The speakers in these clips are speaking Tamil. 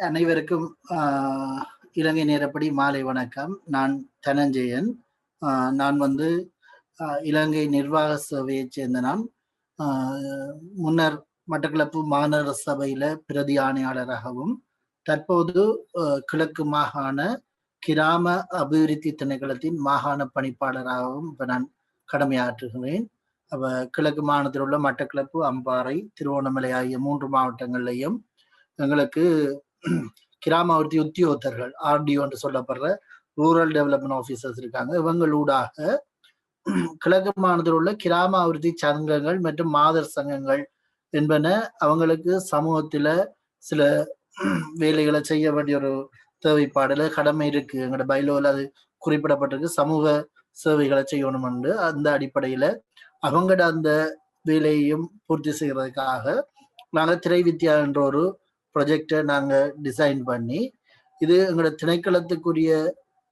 அனைவருக்கும் இலங்கை நேரப்படி மாலை வணக்கம். நான் தனஞ்சயன். நான் இலங்கை நிர்வாக சபையைச் சேர்ந்த நான் முன்னர் மட்டக்களப்பு மாநகர சபையில பிரதி ஆணையாளராகவும் தற்போது கிழக்கு மாகாண கிராம அபிவிருத்தி திணைக்களத்தின் மாகாண பணிப்பாளராகவும் இப்ப நான் கடமையாற்றுகிறேன். அப்ப கிழக்கு மாகாணத்தில் உள்ள மட்டக்களப்பு, அம்பாறை, திருவோணமலை ஆகிய 3 மாவட்டங்கள்லையும் எங்களுக்கு கிராம அபிவிருத்தி உத்தியோகத்தர்கள் RDO என்று சொல்லப்படுற ரூரல் டெவலப்மெண்ட் ஆபீசர்ஸ் இருக்காங்க. இவங்களூடாக கிழக்கு மாநிலத்தில் உள்ள கிராம அபிவிருத்தி சங்கங்கள் மற்றும் மாதர் சங்கங்கள் என்பன அவங்களுக்கு சமூகத்துல சில வேலைகளை செய்ய வேண்டிய ஒரு தேவைப்பாடுல கடமை இருக்கு. எங்களோட பைலோல அது குறிப்பிடப்பட்டிருக்கு, சமூக சேவைகளை செய்யணும் என்று. அந்த அடிப்படையில அவங்களோட அந்த வேலையையும் பூர்த்தி செய்யறதுக்காக நாங்கள் திரை வித்யா என்ற ஒரு ப்ரொஜெக்டை நாங்கள் டிசைன் பண்ணி, இது எங்களோட திணைக்களத்துக்குரிய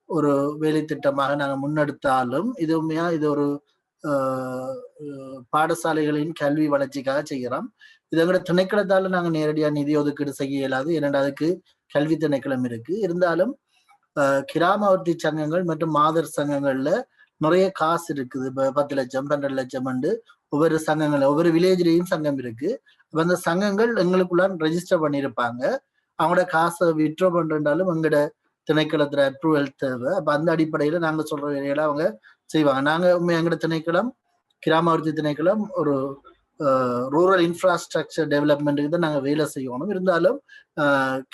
ஒரு வேலை திட்டமாக நாங்கள் முன்னெடுத்தாலும் இது உண்மையா இது ஒரு பாடசாலைகளின் கல்வி வளர்ச்சிக்காக செய்கிறோம். இது எங்களோட திணைக்களத்தால நாங்கள் நேரடியாக நிதி ஒதுக்கீடு செய்ய இயலாது. இரண்டாவதுக்கு கல்வி திணைக்களம் இருக்கு. இருந்தாலும் கிராம அபிவிருத்தி சங்கங்கள் மற்றும் மாதர் சங்கங்கள்ல நிறைய காசு இருக்குது. 10 லட்சம் 12 லட்சம் ஒவ்வொரு சங்கங்கள், ஒவ்வொரு வில்லேஜ்லயும் சங்கம் இருக்கு. அப்ப அந்த சங்கங்கள் எங்களுக்குள்ள ரெஜிஸ்டர் பண்ணியிருப்பாங்க. அவங்களோட காசை விட்ரோ பண்றாலும் எங்களோட திணைக்களத்துல அப்ரூவல் தேவை. அப்ப அந்த அடிப்படையில நாங்க சொல்ற வேலைகளை அவங்க செய்வாங்க. நாங்க எங்களோட திணைக்களம், கிராம அபிவிருத்தி திணைக்களம் ஒரு ரூரல் இன்ஃப்ராஸ்ட்ரக்சர் டெவலப்மெண்ட்டுக்கு தான் நாங்க வேலை செய்யணும். இருந்தாலும்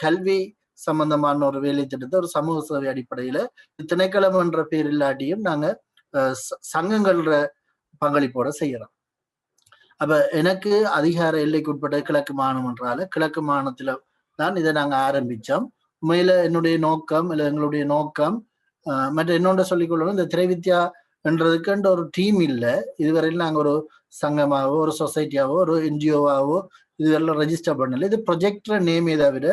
கல்வி சம்பந்தமான ஒரு வேலை திட்டத்தை ஒரு சமூக சேவை அடிப்படையில திணைக்களம் என்ற பேர் இல்லாட்டியும் நாங்க சங்கங்கள பங்களிப்போட செய்யறோம். அப்ப எனக்கு அதிகார எல்லைக்கு உட்பட்ட கிழக்கு மாகாணம் என்றால கிழக்கு மாகாணத்துல தான் இதை நாங்க ஆரம்பிச்சோம். உண்மையில என்னுடைய நோக்கம் இல்லை எங்களுடைய நோக்கம் மற்ற என்னோட சொல்லிக்கொள்ளணும், இந்த திரை வித்யா என்றதுக்குன்ற ஒரு டீம் இல்லை. இதுவரையில் நாங்கள் ஒரு சங்கமாகவோ ஒரு சொசைட்டியாவோ ஒரு NGOவாகவோ இதுவரையிலும் ரெஜிஸ்டர் பண்ணல. இது ப்ரொஜெக்டர் நேமே தவிர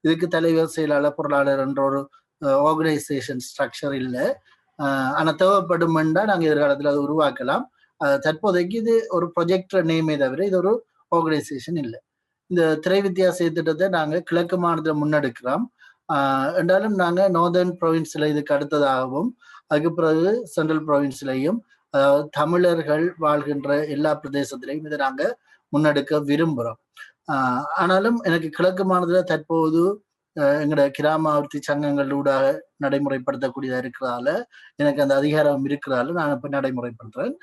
இதுக்கு தலைவர், செயலாளர், பொருளாளர் என்ற ஒரு ஆர்கனைசேஷன் ஸ்ட்ரக்சர் இல்லை. ஆனால் தேவைப்படுமெண்டா நாங்கள் எதிர்காலத்தில் அதை உருவாக்கலாம். தற்போதைக்கு இது ஒரு ப்ரொஜெக்டர் நேமே தவிர இது ஒரு ஆர்கனைசேஷன் இல்லை. இந்த திரை வித்தியாச திட்டத்தை நாங்கள் கிழக்கு மாநிலத்தில் முன்னெடுக்கிறோம். என்றாலும் நாங்கள் நார்தர்ன் ப்ரொவின்ஸ்ல இதுக்கு அடுத்ததாகவும் அதுக்கு பிறகு சென்ட்ரல் ப்ரொவின்ஸ்லையும் அதாவது தமிழர்கள் வாழ்கின்ற எல்லா பிரதேசத்திலையும் இதை நாங்கள் முன்னெடுக்க விரும்புகிறோம். ஆனாலும் எனக்கு கிழக்கு மாநிலத்தில் தற்போது எங்களோட கிராம அபிவிருத்தி சங்கங்களூடாக நடைமுறைப்படுத்தக்கூடியதா இருக்கிறதால எனக்கு அந்த அதிகாரம் இருக்கிறதால நான் இப்ப நடைமுறைப்படுத்துறேன்.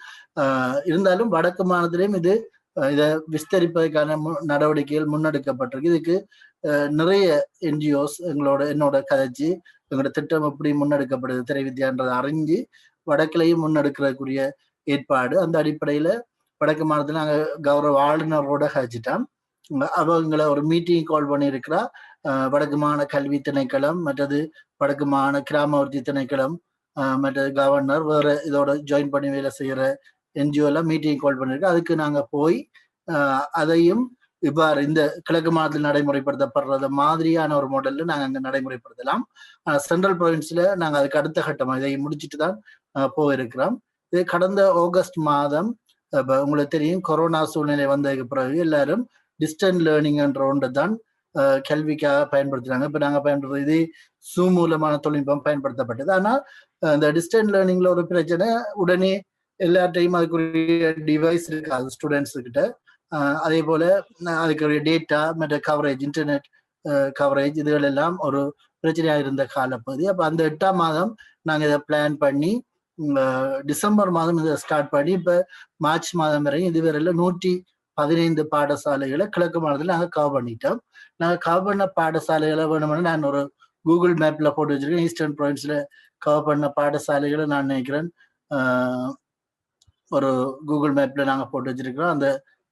இருந்தாலும் வடக்கு மாநிலத்திலையும் இதை விஸ்தரிப்பதற்கான நடவடிக்கைகள் முன்னெடுக்கப்பட்டிருக்கு. இதுக்கு நிறைய NGOs என்னோட கதைச்சு எங்களோட திட்டம் எப்படி முன்னெடுக்கப்படுது திரை வித்யான்றதை அறிஞ்சு வடக்கிலையும் முன்னெடுக்கிறதுக்குரிய ஏற்பாடு. அந்த அடிப்படையில வடக்கு மாநிலத்தில் நாங்கள் கௌரவ ஆளுநரோட கதைச்சிட்டோம். அவங்களை ஒரு மீட்டிங் கால் பண்ணியிருக்கிறா. வடக்கு மாகாண கல்வி திணைக்களம், மற்றது வடக்கு மாகாண கிராம அபிவிருத்தி திணைக்களம், மற்றது கவர்னர், வேற இதோட ஜாயின் பண்ணி வேலை செய்யற NGO எல்லாம் மீட்டிங் கால் பண்ணிருக்கு. அதுக்கு நாங்க போய் அதையும் இவ்வாறு இந்த கிழக்கு மாநிலத்தில் நடைமுறைப்படுத்தப்படுறத மாதிரியான ஒரு மாடல்ல நாங்க அங்க நடைமுறைப்படுத்தலாம். சென்ட்ரல் ப்ரொவின்ஸ்ல நாங்க அதுக்கு அடுத்த கட்டமா இதை முடிச்சுட்டு தான் போயிருக்கிறோம். இது கடந்த ஆகஸ்ட் மாதம் உங்களுக்கு தெரியும், கொரோனா சூழ்நிலை வந்ததுக்கு பிறகு எல்லாரும் டிஸ்டன்ஸ் லேர்னிங் என்ற ஒன்று தான் கல்விக்காக பயன்படுத்துறாங்க. இப்ப நாங்க பயன்படுத்துறது இது Zoom மூலமான தொழில்நுட்பம் பயன்படுத்தப்பட்டது. ஆனால் இந்த டிஸ்டன்ஸ் லேர்னிங்ல ஒரு பிரச்சனை, உடனே எல்லாத்தையும் அதுக்குரிய டிவைஸ் இருக்காது ஸ்டூடெண்ட்ஸ் கிட்ட. அதே போல அதுக்குரிய டேட்டா மற்ற கவரேஜ், இன்டர்நெட் கவரேஜ் இதுகள் எல்லாம் ஒரு பிரச்சனையாக இருந்த காலப்பகுதி. அப்ப அந்த 8ஆம் மாதம் நாங்க இதை பிளான் பண்ணி டிசம்பர் மாதம் இதை ஸ்டார்ட் பண்ணி இப்ப மார்ச் மாதம் வரையும் இதுவரையில 115 பாடசாலைகளை கிழக்கு மாநிலத்தில் நாங்கள் கவர் பண்ணிட்டோம். நாங்கள் கவர் பண்ண பாடசாலைகளை வேணும்னா நான் ஒரு கூகுள் மேப்ல போட்டு வச்சிருக்கேன். ஈஸ்டர்ன் ப்ரொவின்ஸ்ல கவர் பண்ண பாடசாலைகளை நான் நினைக்கிறேன் ஒரு கூகுள் மேப்ல நாங்கள் போட்டு வச்சிருக்கிறோம். அந்த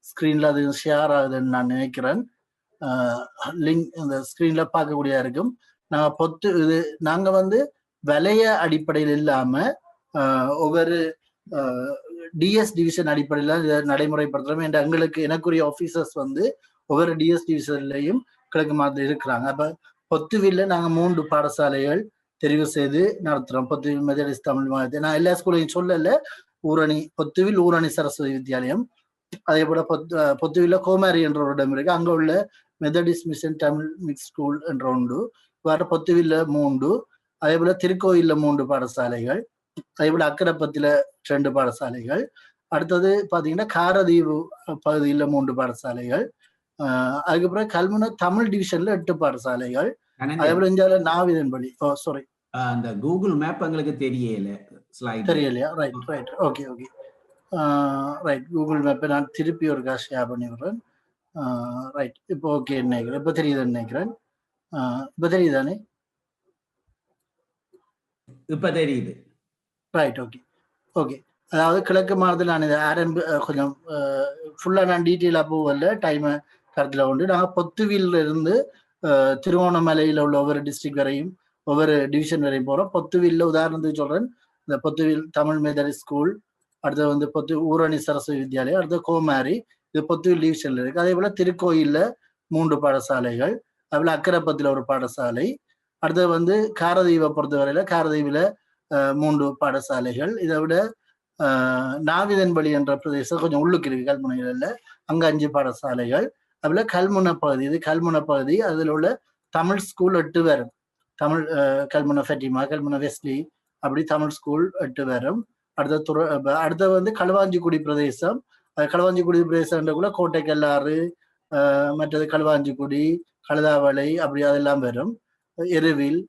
ஸ்கிரீன்ல அது ஷேர் ஆகுதுன்னு நான் நினைக்கிறேன். லிங்க் அந்த ஸ்கிரீன்ல பார்க்கக்கூடியதா இருக்கும். நாங்க வலைய அடிப்படையில் இல்லாம ஒவ்வொரு DS டிவிஷன் அடிப்படையில இதை நடைமுறைப்படுத்துறோம். எனக்குரிய ஆபீசர்ஸ் ஒவ்வொரு DS டிவிஷன்லையும் கிழக்கு மாநிலத்தில் இருக்கிறாங்க. அப்ப பொத்துவில்ல நாங்க 3 பாடசாலைகள் தெரிவு செய்து நடத்துறோம். பொத்துவில் மெதடிஸ்ட் தமிழ் மாநிலத்தை நான் எல்லா ஸ்கூலையும் சொல்லல. பொத்துவில் ஊரணி சரஸ்வதி வித்யாலயம், அதே போல பொத்துவில கோமாரி என்ற ஒரு இடம் இருக்கு. அங்க உள்ள Methodist mission Tamil mix school என்ற ஒன்று, வேறு பொத்துவில்ல 3, அதே போல திருக்கோயில்ல 3 பாடசாலைகள், அதே போல அக்கரப்பத்தில 2 பாடசாலைகள், அடுத்தது பார்த்தீங்கன்னா காரதீவு பகுதியில் 3 பாடசாலைகள், அதுக்கப்புறம் கல்முனை தமிழ் டிவிஷன்ல 8 பாடசாலைகள், அதே போல இந்தியாவில நாவிதன்பள்ளி. சாரி, அந்த கூகுள் மேப் எங்களுக்கு தெரியலையா? Right, okay. ரைட், கூகுள் மேப்பை நான் திருப்பி ஒரு ஷேர் பண்ணி விடுறேன். ரைட், இப்போ ஓகே நினைக்கிறேன், இப்போ தெரியுதுன்னு நினைக்கிறேன். இப்போ தெரியுதானே? இப்போ தெரியுது. Right, okay. அதாவது கிழக்கு மாநிலத்தில் நான் இதை ஆரம்பி கொஞ்சம் ஃபுல்லாக நான் டீட்டெயிலாக போகல, டைமை கருத்தில் கொண்டு நாங்கள் பொத்துவில்ல இருந்து திருவோணமலையில் உள்ள ஒவ்வொரு டிஸ்ட்ரிக்ட் வரையும் ஒவ்வொரு டிவிஷன் வரையும் போகிறோம். பொத்துவில்ல உதாரணத்துக்கு சொல்கிறேன், இந்த பொத்துவில் தமிழ் மெத்தடிஸ்ட் ஸ்கூல், அடுத்தது வந்து ஊரணி சரஸ்வதி வித்யாலயம், அடுத்தது கோமாரி, இது பொத்துவில் டிவிஷன்ல இருக்கு. அதே போல திருக்கோயில்ல 3 பாடசாலைகள், அதுபோல அக்கரப்பத்தில் ஒரு பாடசாலை, அடுத்தது வந்து காரதீவை பொறுத்தவரையில காரதீவில 3 பாடசாலைகள், இதை விட நாவிதன்பள்ளி என்ற பிரதேசம் கொஞ்சம் உள்ளுக்கு இருக்கு கல்முனையில, அங்க 5 பாடசாலைகள், அதுல கல்முனை பகுதி, இது கல்முனை பகுதி, அதுல உள்ள தமிழ் ஸ்கூல் 8 வரும். தமிழ் கல்முனை ஃபெட்டிமா, கல்முனை வெஸ்லி, அப்படி தமிழ் ஸ்கூல் 8 வரும். அடுத்த வந்து களுவாஞ்சிக்குடி பிரதேசம், களுவாஞ்சிக்குடி பிரதேசம்ன்றக்குள்ள கோட்டைக்கல்லாறு, மற்றது களுவாஞ்சிக்குடி, கழுதாவளை, அப்படி அதெல்லாம் வரும். எருவில்,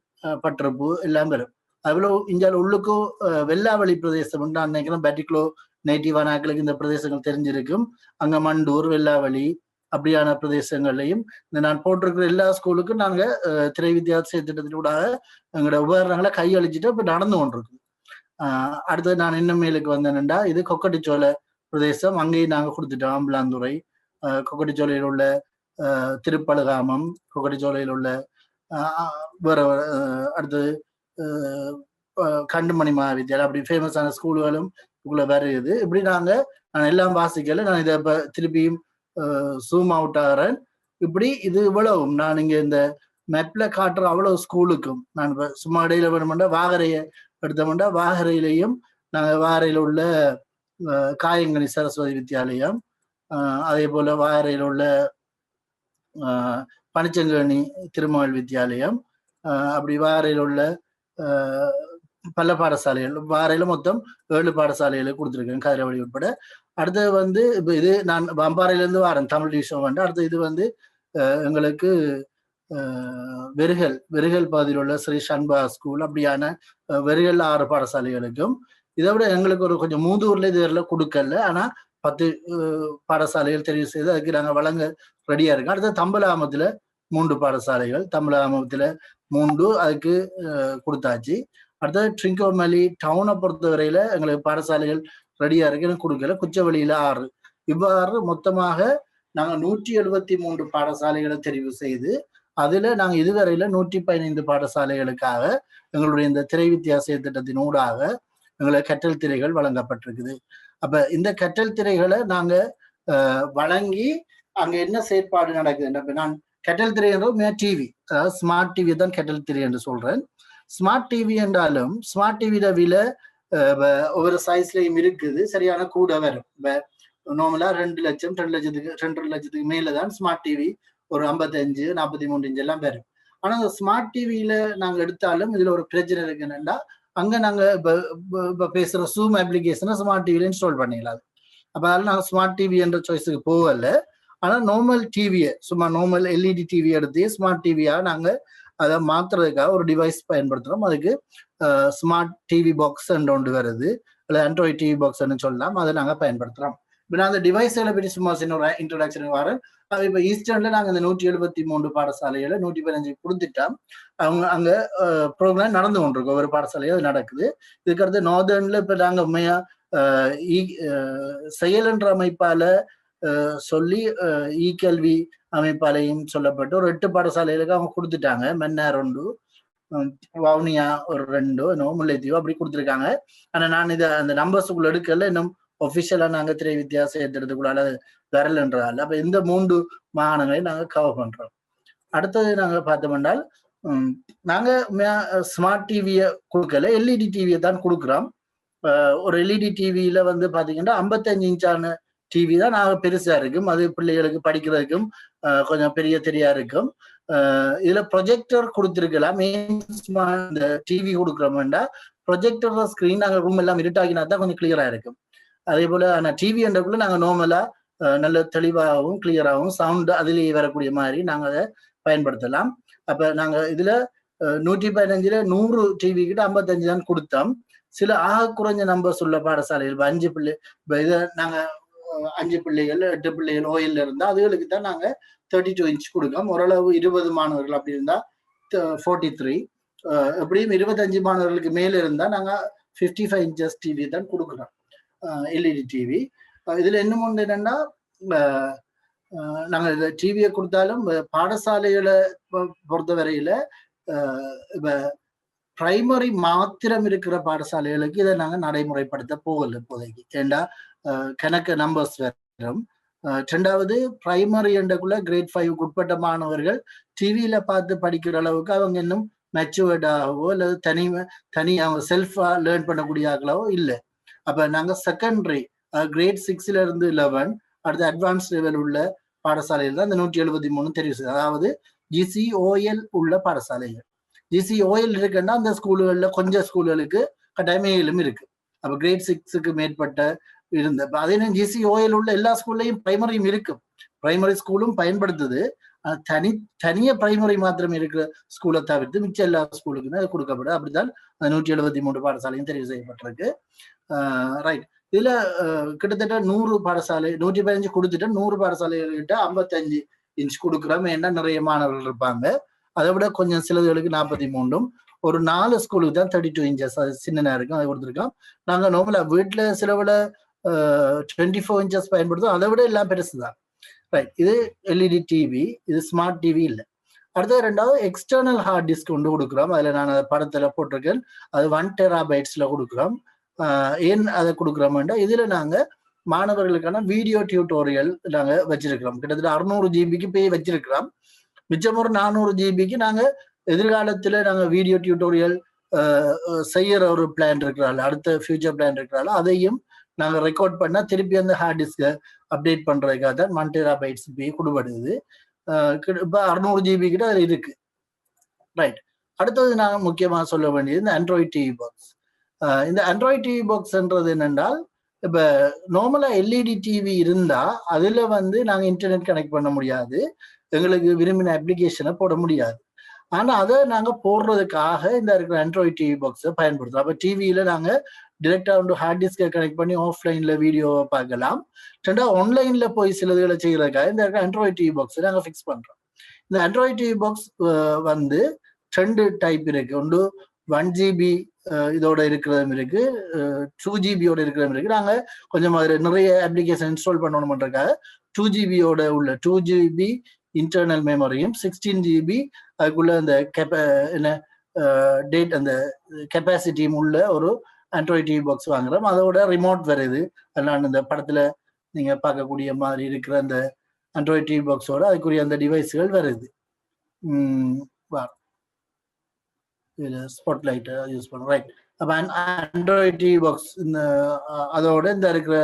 பற்றப்பு எல்லாம் வரும். அதுபோல இந்தியாவில் உள்ளுக்கும் வெள்ளாவளி பிரதேசம் நான் நினைக்கிறேன், பேட்டிக்லோ நேட்டிவான ஆக்களுக்கு இந்த பிரதேசங்கள் தெரிஞ்சிருக்கும். அங்க மண்டூர், வெள்ளாவளி அப்படியான பிரதேசங்கள்லையும் இந்த நான் போட்டிருக்கிற எல்லா ஸ்கூலுக்கும் நாங்க திரை வித்தியாச திட்டத்தினூடாக எங்களோட உபகரணங்களை கையளிச்சுட்டு இப்ப நடந்து கொண்டிருக்கோம். அடுத்தது நான் இன்னும் மேலுக்கு வந்தேன்டா, இது கொக்கட்டிச்சோலை பிரதேசம், அங்கேயும் நாங்க கொடுத்துட்டோம். ஆம்பலாந்துறை, கொக்கட்டிச்சோலையில் உள்ள திருப்பழுகாமம், கொக்கட்டிச்சோலையில் உள்ள வேற அடுத்தது கண்டுமணி மகாவித்யாலயம், அப்படி ஃபேமஸான ஸ்கூல்களும் இதுக்குள்ள வருது. இப்படி நான் எல்லாம் வாசிக்கல, நான் இதை இப்ப திருப்பியும் ஜூம் அவுட் ஆகிறேன். இப்படி இது இவ்வளவும் நான் இங்க இந்த மேப்ல காட்டுற அவ்வளவு ஸ்கூலுக்கும் நான் இப்ப சும்மா இடையில வேணுமெண்டா வாகரையை எடுத்தோம்னா வாகரையிலையும் நாங்கள் வாகரையில் உள்ள காயங்கனி சரஸ்வதி வித்யாலயம், அதே போல வாகரையில் உள்ள பனிச்சங்கனி திருமகள் வித்யாலயம், அப்படி வாகரையில் உள்ள பல பாடசாலைகள், வாரையில மொத்தம் 7 பாடசாலைகளுக்கு கொடுத்துருக்கேன், கதிரவழி உட்பட. அடுத்தது வந்து இப்போ இது நான் பம்பாறையிலேருந்து வரேன், தமிழ் டிவிஷன் வந்து. அடுத்து இது வந்து எங்களுக்கு வெறுகல் பகுதியில் உள்ள ஸ்ரீ சண்பா ஸ்கூல், அப்படியான வெறுகல் 6 பாடசாலைகளுக்கும். இதை விட எங்களுக்கு ஒரு கொஞ்சம் மூதூர்ல இது வரல கொடுக்கல, ஆனா 10 பாடசாலைகள் தெரிவு செய்து அதுக்கு நாங்கள் வழங்க ரெடியா இருக்கோம். அடுத்தது தம்பலாமத்துல 3 பாடசாலைகள், தம்பலாமத்துல 3 அதுக்கு கொடுத்தாச்சு. அடுத்தது ட்ரிங்கோமலி டவுனை பொறுத்தவரையில எங்களுக்கு பாடசாலைகள் ரெடியா இருக்கு, எனக்கு கொடுக்கல. குச்சவெளியில 6. இவ்வாறு மொத்தமாக நாங்கள் 173 பாடசாலைகளை தெரிவு செய்து அதுல நாங்கள் இதுவரையில 115 பாடசாலைகளுக்காக எங்களுடைய இந்த திரை வித்தியாச திட்டத்தின் ஊடாக எங்களுக்கு கற்றல் திரைகள் வழங்கப்பட்டிருக்குது. அப்ப இந்த கற்றல் திரைகளை நாங்க வழங்கி அங்க என்ன செயற்பாடு நடக்குது, நான் கெட்டல் திரை என்றோ டிவி, அதாவது ஸ்மார்ட் டிவி தான் கெட்டல் திரை என்று சொல்றேன். ஸ்மார்ட் டிவி என்றாலும் ஸ்மார்ட் டிவியில விலை ஒவ்வொரு சைஸ்லயும் இருக்குது, சரியான கூட வரும். நார்மலா 2 லட்சம் 2 லட்சத்துக்கு மேலதான் ஸ்மார்ட் டிவி ஒரு 55 43 இன்ச் எல்லாம் வரும். ஆனா அந்த ஸ்மார்ட் டிவியில நாங்க எடுத்தாலும் இதுல ஒரு பிரச்சனை இருக்கு என்னன்னா, அங்க நாங்க இப்ப பேசுற ஜூம் அப்ளிகேஷனை ஸ்மார்ட் டிவில இன்ஸ்டால் பண்ணிடலாம். அப்ப அதனால நாங்க ஸ்மார்ட் டிவி என்ற சாய்ஸுக்கு போகல. ஆனா நார்மல் டிவியை, சும்மா நார்மல் எல்இடி டிவி எடுத்து ஸ்மார்ட் டிவியா நாங்க அதை மாத்துறதுக்காக ஒரு டிவைஸ் பயன்படுத்துறோம். அதுக்கு ஸ்மார்ட் டிவி பாக்ஸ் ஒன்று வருது, அல்ல ஆண்ட்ராய்ட் டிவி பாக்ஸ்ன்னு சொல்லலாம், அதை நாங்க பயன்படுத்துறோம். இப்போ நான் அந்த டிவைஸ்களை பற்றி சும்மா சின்ன ஒரு இன்ட்ரோடக்ஷன் வரேன். இப்போ ஈஸ்டர்ன்ல நாங்கள் இந்த 173 பாடசாலைகளை 115 கொடுத்துட்டோம். அவங்க அங்க ப்ரோக்ராம் நடந்து கொண்டிருக்கோம், ஒவ்வொரு பாடசாலையும் அது நடக்குது. இதுக்கடுத்து நார்தர்ன்ல இப்போ நாங்க உண்மையா செயல் என்ற அமைப்பால சொல்லி கல்வி அமைப்பாலையும் சொல்லப்பட்டு ஒரு 8 பாடசாலைகளுக்கு அவங்க கொடுத்துட்டாங்க. மன்னார் 1, வவுனியா ஒரு 2, முல்லைத்தீவு அப்படி கொடுத்துருக்காங்க. ஆனா நான் இதை அந்த நம்பர்ஸுக்குள்ள எடுக்கல, இன்னும் ஒபிஷியலா நாங்க திரை வித்தியாச எடுத்துறதுக்குள்ள வரலன்றதால அப்ப இந்த 3 மாகாணங்களையும் நாங்க கவர் பண்றோம். அடுத்தது நாங்க பார்த்தோம்னால் நாங்க ஸ்மார்ட் டிவியை கொடுக்கல, எல்இடி டிவியை தான் கொடுக்குறோம். ஒரு எல்இடி டிவியில வந்து பாத்தீங்கன்னா 55 இன்ச்சான டிவி தான் நாங்க பெருசா இருக்கும். அது பிள்ளைகளுக்கு படிக்கிறதுக்கும் கொஞ்சம் பெரிய தெரியா இருக்கும். இதுல ப்ரொஜெக்டர் கொடுத்திருக்கலாம். இந்த டிவி கொடுக்குறோம்டா ப்ரொஜெக்டர் ஸ்கிரீன் நாங்க ரூம் எல்லாம் இருட்டாக்கினா தான் கொஞ்சம் கிளியரா இருக்கும். அதே போல ஆனா டிவி என்றக்குள்ள நாங்க நார்மலா நல்ல தெளிவாகவும் கிளியராகவும் சவுண்ட் அதுலேயே வரக்கூடிய மாதிரி நாங்க அதை பயன்படுத்தலாம். அப்ப நாங்க இதுல 115ல 100 டிவி கிட்ட 55 தான் கொடுத்தோம். சில ஆக குறைஞ்ச நம்பர்ஸ் உள்ள பாடசாலைகள் 5 பிள்ளை இதை நாங்க 5 பிள்ளைகள் 8 பிள்ளைகள் ஓயில் இருந்தா அதுகளுக்கு தான் நாங்க 32 இன்ச் கொடுக்கோம். ஓரளவு 20 மாணவர்கள் அப்படி இருந்தா 43, எப்படியும் 25 மாணவர்களுக்கு மேல இருந்தா நாங்க 55 இன்ச்சஸ் டிவி தான் கொடுக்குறோம், எல்இடி டிவி. இதுல இன்னும் ஒன்று என்னன்னா, நாங்க இந்த டிவியை கொடுத்தாலும் பாடசாலைகளை பொறுத்த வரையில இப்ப பிரைமரி மாத்திரம் இருக்கிற பாடசாலைகளுக்கு இதை நாங்க நடைமுறைப்படுத்த போகல இப்போதைக்கு. ஏண்டா கணக்கு நம்பர்ஸ் வரும். ரெண்டாவது பிரைமரி என்றக்குள்ள கிரேட் 5க்கு உட்பட்ட மாணவர்கள் டிவியில பார்த்து படிக்கிற அளவுக்கு அவங்க இன்னும் மெச்சுவர்டாகவோ அல்லது தனி அவங்க செல்ஃபா லேர்ன் பண்ணக்கூடிய ஆகலவோ இல்லை. அப்ப நாங்க செகண்டரி கிரேட் 6ல இருந்து 11 அடுத்த அட்வான்ஸ் லெவல் உள்ள பாடசாலைகள் தான் இந்த 173 தெரிவு செய்யும். அதாவது GCOL உள்ள பாடசாலைகள். GCOL இருக்குன்னா அந்த ஸ்கூல்கள்ல கொஞ்சம் ஸ்கூல்களுக்கு கட்டாயமையிலும் இருக்கு. அப்ப கிரேட் 6க்கு மேற்பட்ட இருந்த அதே GCOL உள்ள எல்லா ஸ்கூல்லையும் பிரைமரியும் இருக்கு. பிரைமரி ஸ்கூலும் பயன்படுத்துது. தனிய பிரைமரி மாத்திரம் இருக்கிற ஸ்கூலை தவிர்த்து மிச்ச எல்லா ஸ்கூலுக்குமே அது கொடுக்கப்படும். அப்படித்தான் 173 பாடசாலையும் தெரிவு செய்யப்பட்டிருக்கு. ரைட். இதுல கிட்டத்தட்ட 100 பாடசாலை 115 கொடுத்துட்டு 100 பாடசாலைகிட்ட 55 இன்ச் கொடுக்குறோம். ஏன்னா நிறைய மாணவர்கள் இருப்பாங்க. அதை விட கொஞ்சம் சிலதுகளுக்கு 43, ஒரு 4 ஸ்கூலுக்கு தான் 32 இன்ச்சஸ் அது சின்ன இருக்கும், அதை கொடுத்துருக்கோம். நாங்க நார்மலா வீட்டுல சிலவிட 24 இன்ச்சஸ் பயன்படுத்தும். அதை விட எல்லாம் பெருசுதான். ரைட். இது எல்இடி டிவி, இது ஸ்மார்ட் டிவி இல்லை. அடுத்தது ரெண்டாவது எக்ஸ்டர்னல் ஹார்ட் டிஸ்க் கொண்டு கொடுக்குறோம். அதுல நான் படத்துல போட்டிருக்கேன். அது 1 TB கொடுக்குறோம். ஏன் அதை கொடுக்குறோம்னா இதுல நாங்க மாணவர்களுக்கான வீடியோ டியூட்டோரியல் நாங்க வச்சிருக்கிறோம். கிட்டத்தட்ட 600 ஜிபிக்கு போய் வச்சிருக்கிறோம். மிச்சம் ஒரு 400 ஜிபிக்கு நாங்க எதிர்காலத்துல நாங்க வீடியோ டியூட்டோரியல் செய்யற ஒரு பிளான் இருக்கிறாள், அடுத்த ஃபியூச்சர் பிளான் இருக்கிறாள். அதையும் நாங்க ரெக்கார்ட் பண்ணா திருப்பி அந்த ஹார்ட் டிஸ்கை அப்டேட் பண்றதுக்காக தான் 1 TB போய் கொடுப்படுது. இப்ப 600 ஜிபி கிட்ட அது இருக்கு. ரைட். அடுத்தது நாங்க முக்கியமா சொல்ல வேண்டியது இந்த ஆண்ட்ராய்டு டிவி பாக்ஸ். இந்த ஆண்ட்ராய்டு டிவி பாக்ஸ்ன்றது என்னென்றால், இப்ப நார்மலா எல்இடி டிவி இருந்தா அதுல நாங்க இன்டர்நெட் கனெக்ட் பண்ண முடியாது, எங்களுக்கு விரும்பின அப்ளிகேஷனை போட முடியாது. ஆனா அதை நாங்க போடுறதுக்காக இந்த இருக்கிற ஆண்ட்ராய்டு டிவி பாக்ஸை பயன்படுத்துறோம். அப்ப டிவியில நாங்க டிரெக்டா ஹார்ட் டிஸ்கை கனெக்ட் பண்ணி ஆஃப்லைன்ல வீடியோவை பார்க்கலாம். ரெண்டாவது ஆன்லைன்ல போய் சிலதுகளை செய்யறதுக்காக இந்த ஆண்ட்ராய்டு டிவி பாக்ஸை நாங்க ஃபிக்ஸ் பண்றோம். இந்த ஆண்ட்ராய்டு டிவி பாக்ஸ் 2 டைப் இருக்கு. ஒன்று 1 GB இதோட இருக்கிறதும் இருக்கு, 2 GB இருக்கிறதும் இருக்கு. நாங்க கொஞ்சம் நிறைய அப்ளிகேஷன் இன்ஸ்டால் பண்ணணும்ன்றதுக்காக 2 GB உள்ள 2 GB இன்டர்னல் மெமரியும் 16 GB அதுக்குள்ள அந்த அந்த கெப்பாசிட்டியும் உள்ள ஒரு ஆண்ட்ராய்டு டிவி பாக்ஸ் வாங்குறோம். அதோட ரிமோட் வருது. அதனால இந்த படத்துல நீங்க பார்க்கக்கூடிய மாதிரி இருக்கிற அந்த ஆண்ட்ராய்டு டிவி பாக்ஸோட அதுக்குரிய அந்த டிவைஸ்கள் வருது. ஸ்பாட்லைட் யூஸ் பண்ணுறோம். ரைட். அப்போ ஆண்ட்ராய்டு டிவி பாக்ஸ் இந்த அதோட இந்த இருக்கிற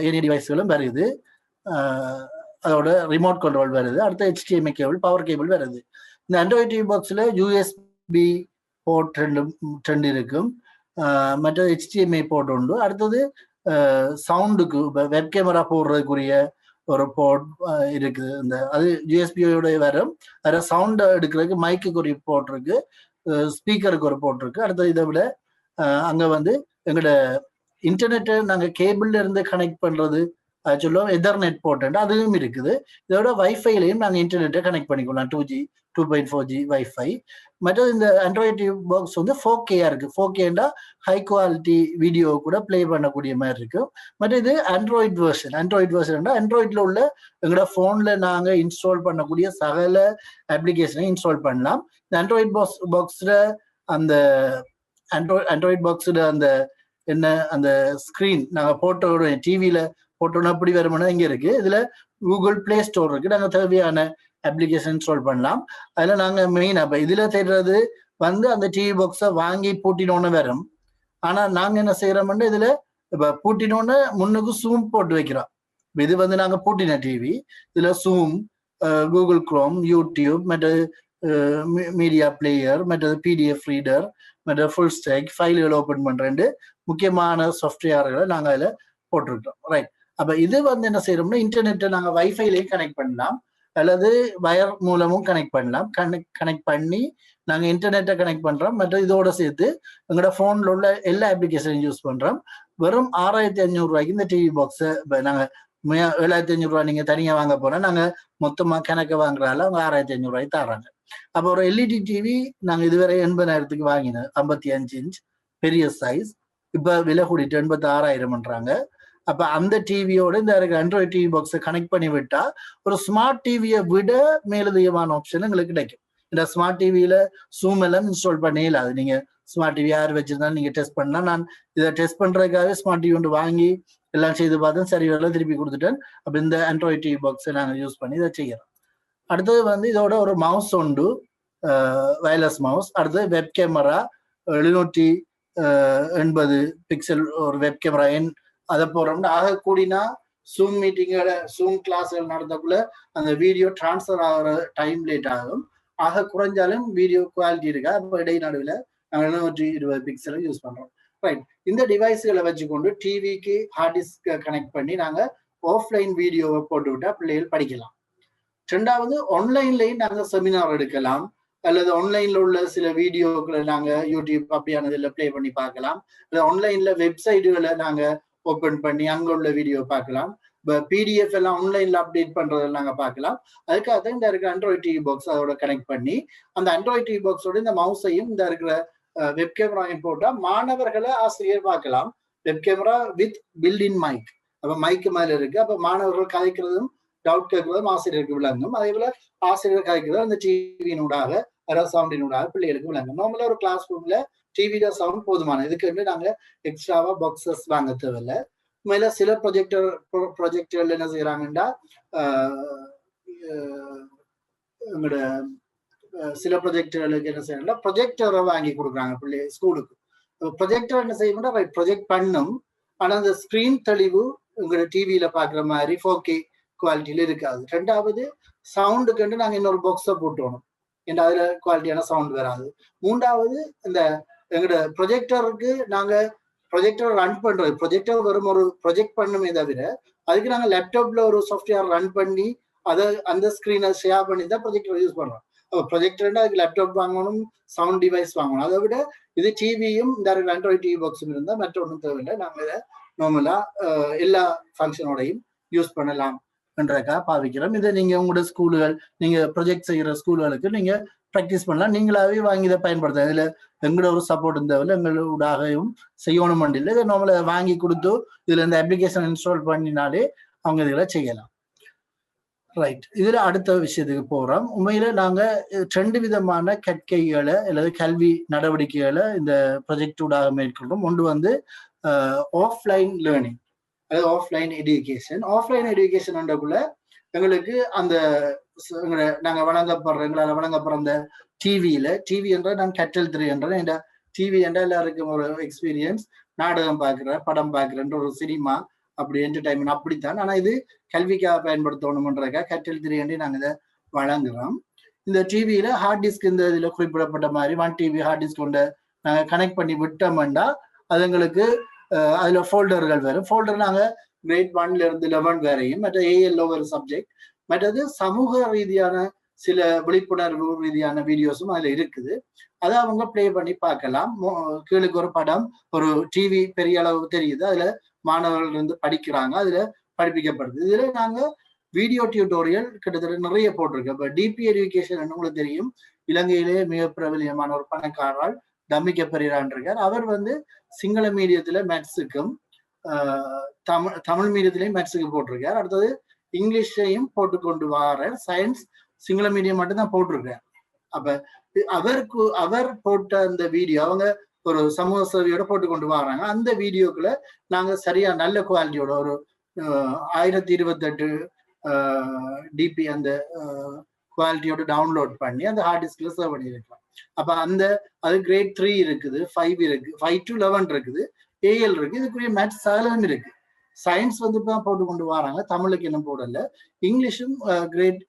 ஏனைய டிவைஸ்களும் வருது. அதோட ரிமோட் கண்ட்ரோல் வருது. அடுத்த HDMI கேபிள், பவர் கேபிள் வருது. இந்த ஆண்ட்ராய்டு டிவி பாக்ஸில் USB போர்ட் 2 இருக்கும், மற்ற HDMI போர்ட் உண்டு. அடுத்தது சவுண்டுக்கு வெப் கேமரா போடுறதுக்குரிய ஒரு போர்ட் இருக்குது. இந்த அது USB-யோட வரும். அதில் சவுண்டை எடுக்கிறதுக்கு மைக்குக்கு ஒரு போர்ட் இருக்கு, ஸ்பீக்கருக்கு ஒரு போர்ட் இருக்கு. அடுத்தது இதை விட அங்க எங்களோட இன்டர்நெட்டை நாங்க கேபிள்ல இருந்து கனெக்ட் பண்றது சொல்லுவோம், எதர்நெட் போர்ட் அதுவும் இருக்குது. இதோட வைஃபைலையும் நாங்க இன்டர்நெட்டை கனெக்ட் பண்ணிக்கலாம், 2G 2.4G வைஃபை. மற்றது இந்த ஆண்ட்ராய்டு டிவி பாக்ஸ் 4K இருக்கு. 4Kண்டா ஹை குவாலிட்டி வீடியோ கூட பிளே பண்ணக்கூடிய மாதிரி இருக்கு. மற்ற இது ஆண்ட்ராய்டு வெர்ஷன். ஆண்ட்ராய்டுல உள்ள எங்களோட போன்ல நாங்க இன்ஸ்டால் பண்ணக்கூடிய சகல அப்ளிகேஷனை இன்ஸ்டால் பண்ணலாம். இந்த ஆண்ட்ராய்டு பாக்ஸ்ல அந்த ஆண்ட்ராய்டு பாக்ஸ்ல அந்த என்ன அந்த ஸ்கிரீன் நாங்க போட்டோட டிவியில போட்டோன்னா அப்படி வருமானா இங்க இருக்கு. இதுல கூகுள் பிளே ஸ்டோர் இருக்கு. நாங்க தேவையான அப்ளிகேஷன் இன்ஸ்டால் பண்ணலாம். அதுல நாங்க மெயின் அப்ப இதுல தேடுறது அந்த டிவி பாக்ஸை வாங்கி பூட்டினோன்னு வரும். ஆனா நாங்க என்ன செய்யறோம்னா இதுல இப்ப பூட்டினோன்னு முன்னுக்கு ஜூம் போட்டு வைக்கிறோம். இது வந்து நாங்க பூட்டின டிவி. இதுல Zoom, கூகுள் குரோம், யூடியூப், மற்றது மீடியா பிளேயர், மற்றது பிடிஎஃப் ரீடர், மற்ற ஃபுல் ஸ்டாக் ஃபைல்களை ஓப்பன் பண்றேன் முக்கியமான சாஃப்ட்வேர்களை நாங்க அதுல போட்டிருக்கோம். ரைட். அப்ப இது வந்து என்ன செய்யறோம்னா இன்டர்நெட்டை நாங்க வைஃபைலையும் கனெக்ட் பண்ணலாம் அல்லது வயர் மூலமும் கனெக்ட் பண்ணலாம். கனெக்ட் பண்ணி நாங்க இன்டர்நெட்டை கனெக்ட் பண்றோம். மற்றும் இதோட சேர்த்து எங்களோட போன்ல உள்ள எல்லா அப்ளிகேஷனையும் யூஸ் பண்றோம். வெறும் 6500 ரூபாய்க்கு இந்த டிவி பாக்ஸை நாங்க 7500 ரூபாய் நீங்க தனியா வாங்க போனா நாங்க மொத்தமா கணக்க வாங்குறால அவங்க 6500 ரூபாய் தர்றாங்க. அப்ப ஒரு எல்இடி டிவி நாங்க இதுவரை 80,000க்கு வாங்கினோம். 55 இன்ச் பெரிய சைஸ். இப்ப விலை கூடிட்டு 86,000ன்றாங்க. அப்ப அந்த டிவியோட இந்த ஆண்ட்ராய்டு டிவி பாக்ஸை கனெக்ட் பண்ணி விட்டா ஒரு ஸ்மார்ட் டிவியை விட மேலதிகமான ஆப்ஷன் எங்களுக்கு கிடைக்கும். இந்த ஸ்மார்ட் டிவியில Zoom எல்லாம் இன்ஸ்டால் பண்ணே இல்லாது. நீங்க ஸ்மார்ட் டிவி யார் வச்சிருந்தாலும் நீங்க டெஸ்ட் பண்ணலாம். நான் இதை டெஸ்ட் பண்றதுக்காகவே ஸ்மார்ட் டிவி ஒன்று வாங்கி எல்லாம் செய்து பார்த்தேன். சரி வரல, திருப்பி கொடுத்துட்டேன். அப்ப இந்த ஆண்ட்ராய்டு டிவி பாக்ஸை நாங்க யூஸ் பண்ணி இதை செய்யறோம். அடுத்தது வந்து இதோட ஒரு மவுஸ் உண்டு, வயர்லெஸ் மவுஸ். அடுத்தது வெப் கேமரா 780 பிக்சல் ஒரு வெப் கேமரா. அதை போறோம்னா ஆக கூடினா Zoom மீட்டிங்கோட Zoom கிளாஸ்கள் நடத்தக்குள்ள அந்த வீடியோ டிரான்ஸ்ஃபர் ஆகிற டைம் லேட் ஆகும். ஆக குறைஞ்சாலும் வீடியோ குவாலிட்டி இருக்கா. அப்போ இடைநடுவில் நாங்கள் 720 பிக்சலை யூஸ் பண்றோம். ரைட். இந்த டிவைஸ்களை வச்சுக்கொண்டு டிவிக்கு ஹார்ட் டிஸ்க் கனெக்ட் பண்ணி நாங்க ஆஃப்லைன் வீடியோவை போட்டு விட்டா பிள்ளைகள் படிக்கலாம். ரெண்டாவது ஆன்லைன்லயும் நாங்க செமினார் எடுக்கலாம் அல்லது ஆன்லைன்ல உள்ள சில வீடியோக்களை நாங்க யூடியூப் அப்படியானதுல பிளே பண்ணி பார்க்கலாம். அல்லது ஆன்லைன்ல வெப்சைட்டுகளை நாங்க ஓபன் பண்ணி அங்க உள்ள வீடியோ பார்க்கலாம். பிடிஎஃப் எல்லாம் ஆன்லைன்ல அப்டேட் பண்றதை நாங்க பார்க்கலாம். அதுக்காக தான் இந்த இருக்கிற ஆண்ட்ராய்டு டிவி பாக்ஸ் அதோட கனெக்ட் பண்ணி அந்த ஆண்ட்ராய்டு டிவி பாக்ஸோட இந்த மவுஸையும் இந்த இருக்கிற வெப் கேமராவையும் போட்டா மாணவர்களை ஆசிரியர் பார்க்கலாம். Web camera with built in mic. அப்ப மைக்கு மேல இருக்கு. அப்ப மாணவர்கள் கதைக்கிறதும் டவுட் கேட்கறதும் ஆசிரியருக்கு விளங்கும். அதே போல ஆசிரியர் கதைக்கிறது அந்த டிவியினூடாக அதாவது சவுண்டினூடாக பிள்ளைகளுக்கு விளங்கும். நார்மலா ஒரு கிளாஸ் ரூம்ல டிவியோட சவுண்ட் போதுமான. இதுக்கு வந்து நாங்க எக்ஸ்ட்ராவா பாக்ஸஸ் வாங்க தேவையில்லை. மேல சில ப்ரொஜெக்டர்ல என்ன செய்யறாங்கன்னா எங்களோட சில ப்ரொஜெக்டர்களுக்கு என்ன செய்யறாங்கன்னா ப்ரொஜெக்டரை வாங்கி கொடுக்குறாங்க பிள்ளை ஸ்கூலுக்கு. ப்ரொஜெக்டர் என்ன செய்யணும்னா ப்ரொஜெக்ட் பண்ணும். ஆனா அந்த ஸ்கிரீன் தெளிவு உங்களோட டிவியில பாக்குற மாதிரி 4K குவாலிட்டியில இருக்காது. ரெண்டாவது சவுண்டுக்கு நாங்க இன்னொரு பாக்ஸை போட்டுவோம். ஏன்னா அதுல குவாலிட்டியான சவுண்ட் வராது. மூன்றாவது இந்த எங்களோட ப்ரொஜெக்டருக்கு நாங்க ப்ரொஜெக்டர் ரன் பண்றது, ப்ரொஜெக்டர் வரும் ஒரு ப்ரொஜெக்ட் பண்ணுமே தவிர அதுக்கு நாங்க லேப்டாப்ல ஒரு சாஃப்ட்வேர் ரன் பண்ணி அதை அந்த ஸ்கிரீனை ஷேர் பண்ணி தான் ப்ரொஜெக்டர் யூஸ் பண்றோம். ப்ரொஜெக்டர்னா அதுக்கு லேப்டாப் வாங்கணும், சவுண்ட் டிவைஸ் வாங்கணும். அதை விட இது டிவியும் இந்த ஆண்ட்ராய்டு டிவி பாக்ஸும் இருந்தா மற்ற ஒன்றும் தேவையில்லை. நாங்க இதை நார்மலா எல்லா ஃபங்க்ஷனோடையும் யூஸ் பண்ணலாம் என்றக்கா பாவிக்கிறோம். இதை நீங்க உங்களோட ஸ்கூலுகள் நீங்க ப்ரொஜெக்ட் செய்யற ஸ்கூல்களுக்கு நீங்க ப்ராக்டிஸ் பண்ணலாம். நீங்களாவே வாங்கி இதை பயன்படுத்த. இதுல எங்களோட ஒரு சப்போர்ட் தேவையில்லை, எங்களோடாகவும் செய்யணும் இல்லை. இதை நம்மள வாங்கி கொடுத்து இதுல இந்த அப்ளிகேஷன் இன்ஸ்டால் பண்ணினாலே அவங்க இதுல செய்யலாம். ரைட். இதுல அடுத்த விஷயத்துக்கு போறோம். உண்மையில நாங்க 2 விதமான கற்கைகளை அல்லது கல்வி நடவடிக்கைகளை இந்த ப்ரொஜெக்டூடாக மேற்கொள்றோம். ஒன்று வந்து ஆஃப்லைன் லேர்னிங், அதாவது ஆஃப்லைன் எஜுகேஷன். ஆஃப்லைன் எஜுகேஷன்ன்றக்குள்ள எங்களுக்கு அந்த நாங்க எங்களால் வழங்கப்படுற அந்த டிவி என்ற நான் கற்றல் திரை என்ற இந்த டிவி என்ற எல்லாருக்கும் ஒரு எக்ஸ்பீரியன்ஸ். நாடகம் பார்க்குற, படம் பார்க்குறன்ற ஒரு சினிமா அப்படி என்டர்டைன்மெண்ட் அப்படித்தான். ஆனா இது கல்விக்காக பயன்படுத்தணும்ன்றதுக்காக கற்றல் திரை என்று நாங்க இதை வழங்குறோம். இந்த டிவியில ஹார்ட் டிஸ்க் இந்த இதுல குறிப்பிடப்பட்ட மாதிரி 1 TB ஹார்ட் டிஸ்க் கொண்ட நாங்க கனெக்ட் பண்ணி விட்டோம்னா அது எங்களுக்கு அதுல ஃபோல்டர்கள் வரும். ஃபோல்டர் நாங்க கிரேட் 1ல இருந்து 11 வரையும், மற்ற AL ஒரு சப்ஜெக்ட், மற்றது சமூக ரீதியான சில விழிப்புணர்வு ரீதியான வீடியோஸும் அதுல இருக்குது. அதை அவங்க பிளே பண்ணி பார்க்கலாம். கீழுக்கு ஒரு படம், ஒரு டிவி பெரிய அளவு தெரியுது, அதுல மாணவர்கள் இருந்து படிக்கிறாங்க, அதுல படிப்பிக்கப்படுது. இதுல நாங்க வீடியோ டியூட்டோரியல் கிட்டத்தட்ட நிறைய போட்டிருக்கோம். இப்ப டிபி எஜுகேஷன் உங்களுக்கு தெரியும், இலங்கையிலேயே மிக பிரபலியமான ஒரு பணக்காரரால் தமிக்க பெரியரான் இருக்கார். அவர் வந்து சிங்கள மீடியத்துல மேத்ஸுக்கும் தமிழ் மீடியத்திலையும் மேத்ஸுக்கு போட்டிருக்கார். அடுத்தது இங்கிலீஷையும் போட்டு கொண்டு வர சயின்ஸ் சிங்கள மீடியம் மட்டும்தான் போட்டிருக்கார். அப்ப அவர் போட்ட அந்த வீடியோ அவங்க ஒரு சமூக சேவையோட போட்டு கொண்டு வராங்க. அந்த வீடியோக்குள்ள நாங்க சரியா நல்ல குவாலிட்டியோட ஒரு 1028 டிபி அந்த குவாலிட்டியோட டவுன்லோட் பண்ணி அந்த ஹார்ட் டிஸ்க்ல சேவ் பண்ணியிருக்கலாம். அப்ப அது கிரேட் 3 இருக்குது, 5 இருக்கு, 5 to 11 இருக்குது, AL இருக்கு, இதுக்குரிய மேத்ஸ் சகலம் இருக்கு. சயின்ஸ் வந்து இப்போ போட்டு கொண்டு வராங்க, தமிழுக்கு இன்னும் போடல. இங்கிலீஷும் கிரேட்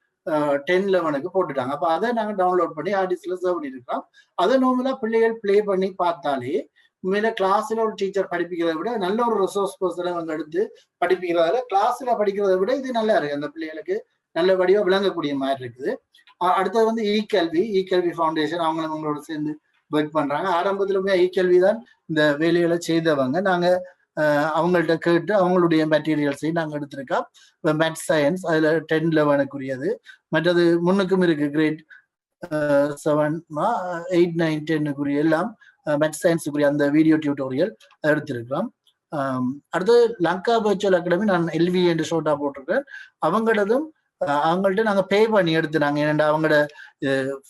10, 11க்கு போட்டுட்டாங்க. அப்போ அதை நாங்கள் டவுன்லோட் பண்ணி ஆர்டிஸ்ட்ல சேவ் பண்ணியிருக்கிறோம். அதை நார்மலா பிள்ளைகள் ப்ளே பண்ணி பார்த்தாலே உண்மையில கிளாஸ்ல ஒரு டீச்சர் படிப்பிக்கிறத விட நல்ல ஒரு ரிசோர்ஸ் பர்சனை அவங்க எடுத்து படிப்பிக்கிறதால கிளாஸ்ல படிக்கிறத விட இது நல்லா இருக்கு. அந்த பிள்ளைகளுக்கு நல்லபடியா விளங்கக்கூடிய மாதிரி இருக்குது. அடுத்தது வந்து இ-கல்வி ஃபவுண்டேஷன் அவங்களும் அவங்களோட சேர்ந்து ஒர்க் பண்றாங்க. ஆரம்பத்திலுமே இ-கல்வி தான் இந்த வேலைகளை செய்தவங்க. நாங்க அவங்கள்ட்ட கேட்டு அவங்களுடைய மெட்டீரியல்ஸையும் நாங்கள் எடுத்திருக்கோம். இப்போ மேத்ஸ் சயின்ஸ் அதில் 10, 11க்குரியது. மற்றது முன்னுக்கும் இருக்கு கிரேட் 7, 8, 9, 10க்குரிய எல்லாம் மேத்ஸ் சயின்ஸுக்குரிய அந்த வீடியோ டியூட்டோரியல் எடுத்திருக்கிறோம். அடுத்தது லங்கா வர்ச்சுவல் அகாடமி நான் எல்வி என்று ஷோட்டா போட்டிருக்கேன். அவங்கள்ட்ட நாங்கள் பே பண்ணி எடுத்துனாங்க. ஏன்னா அவங்களோட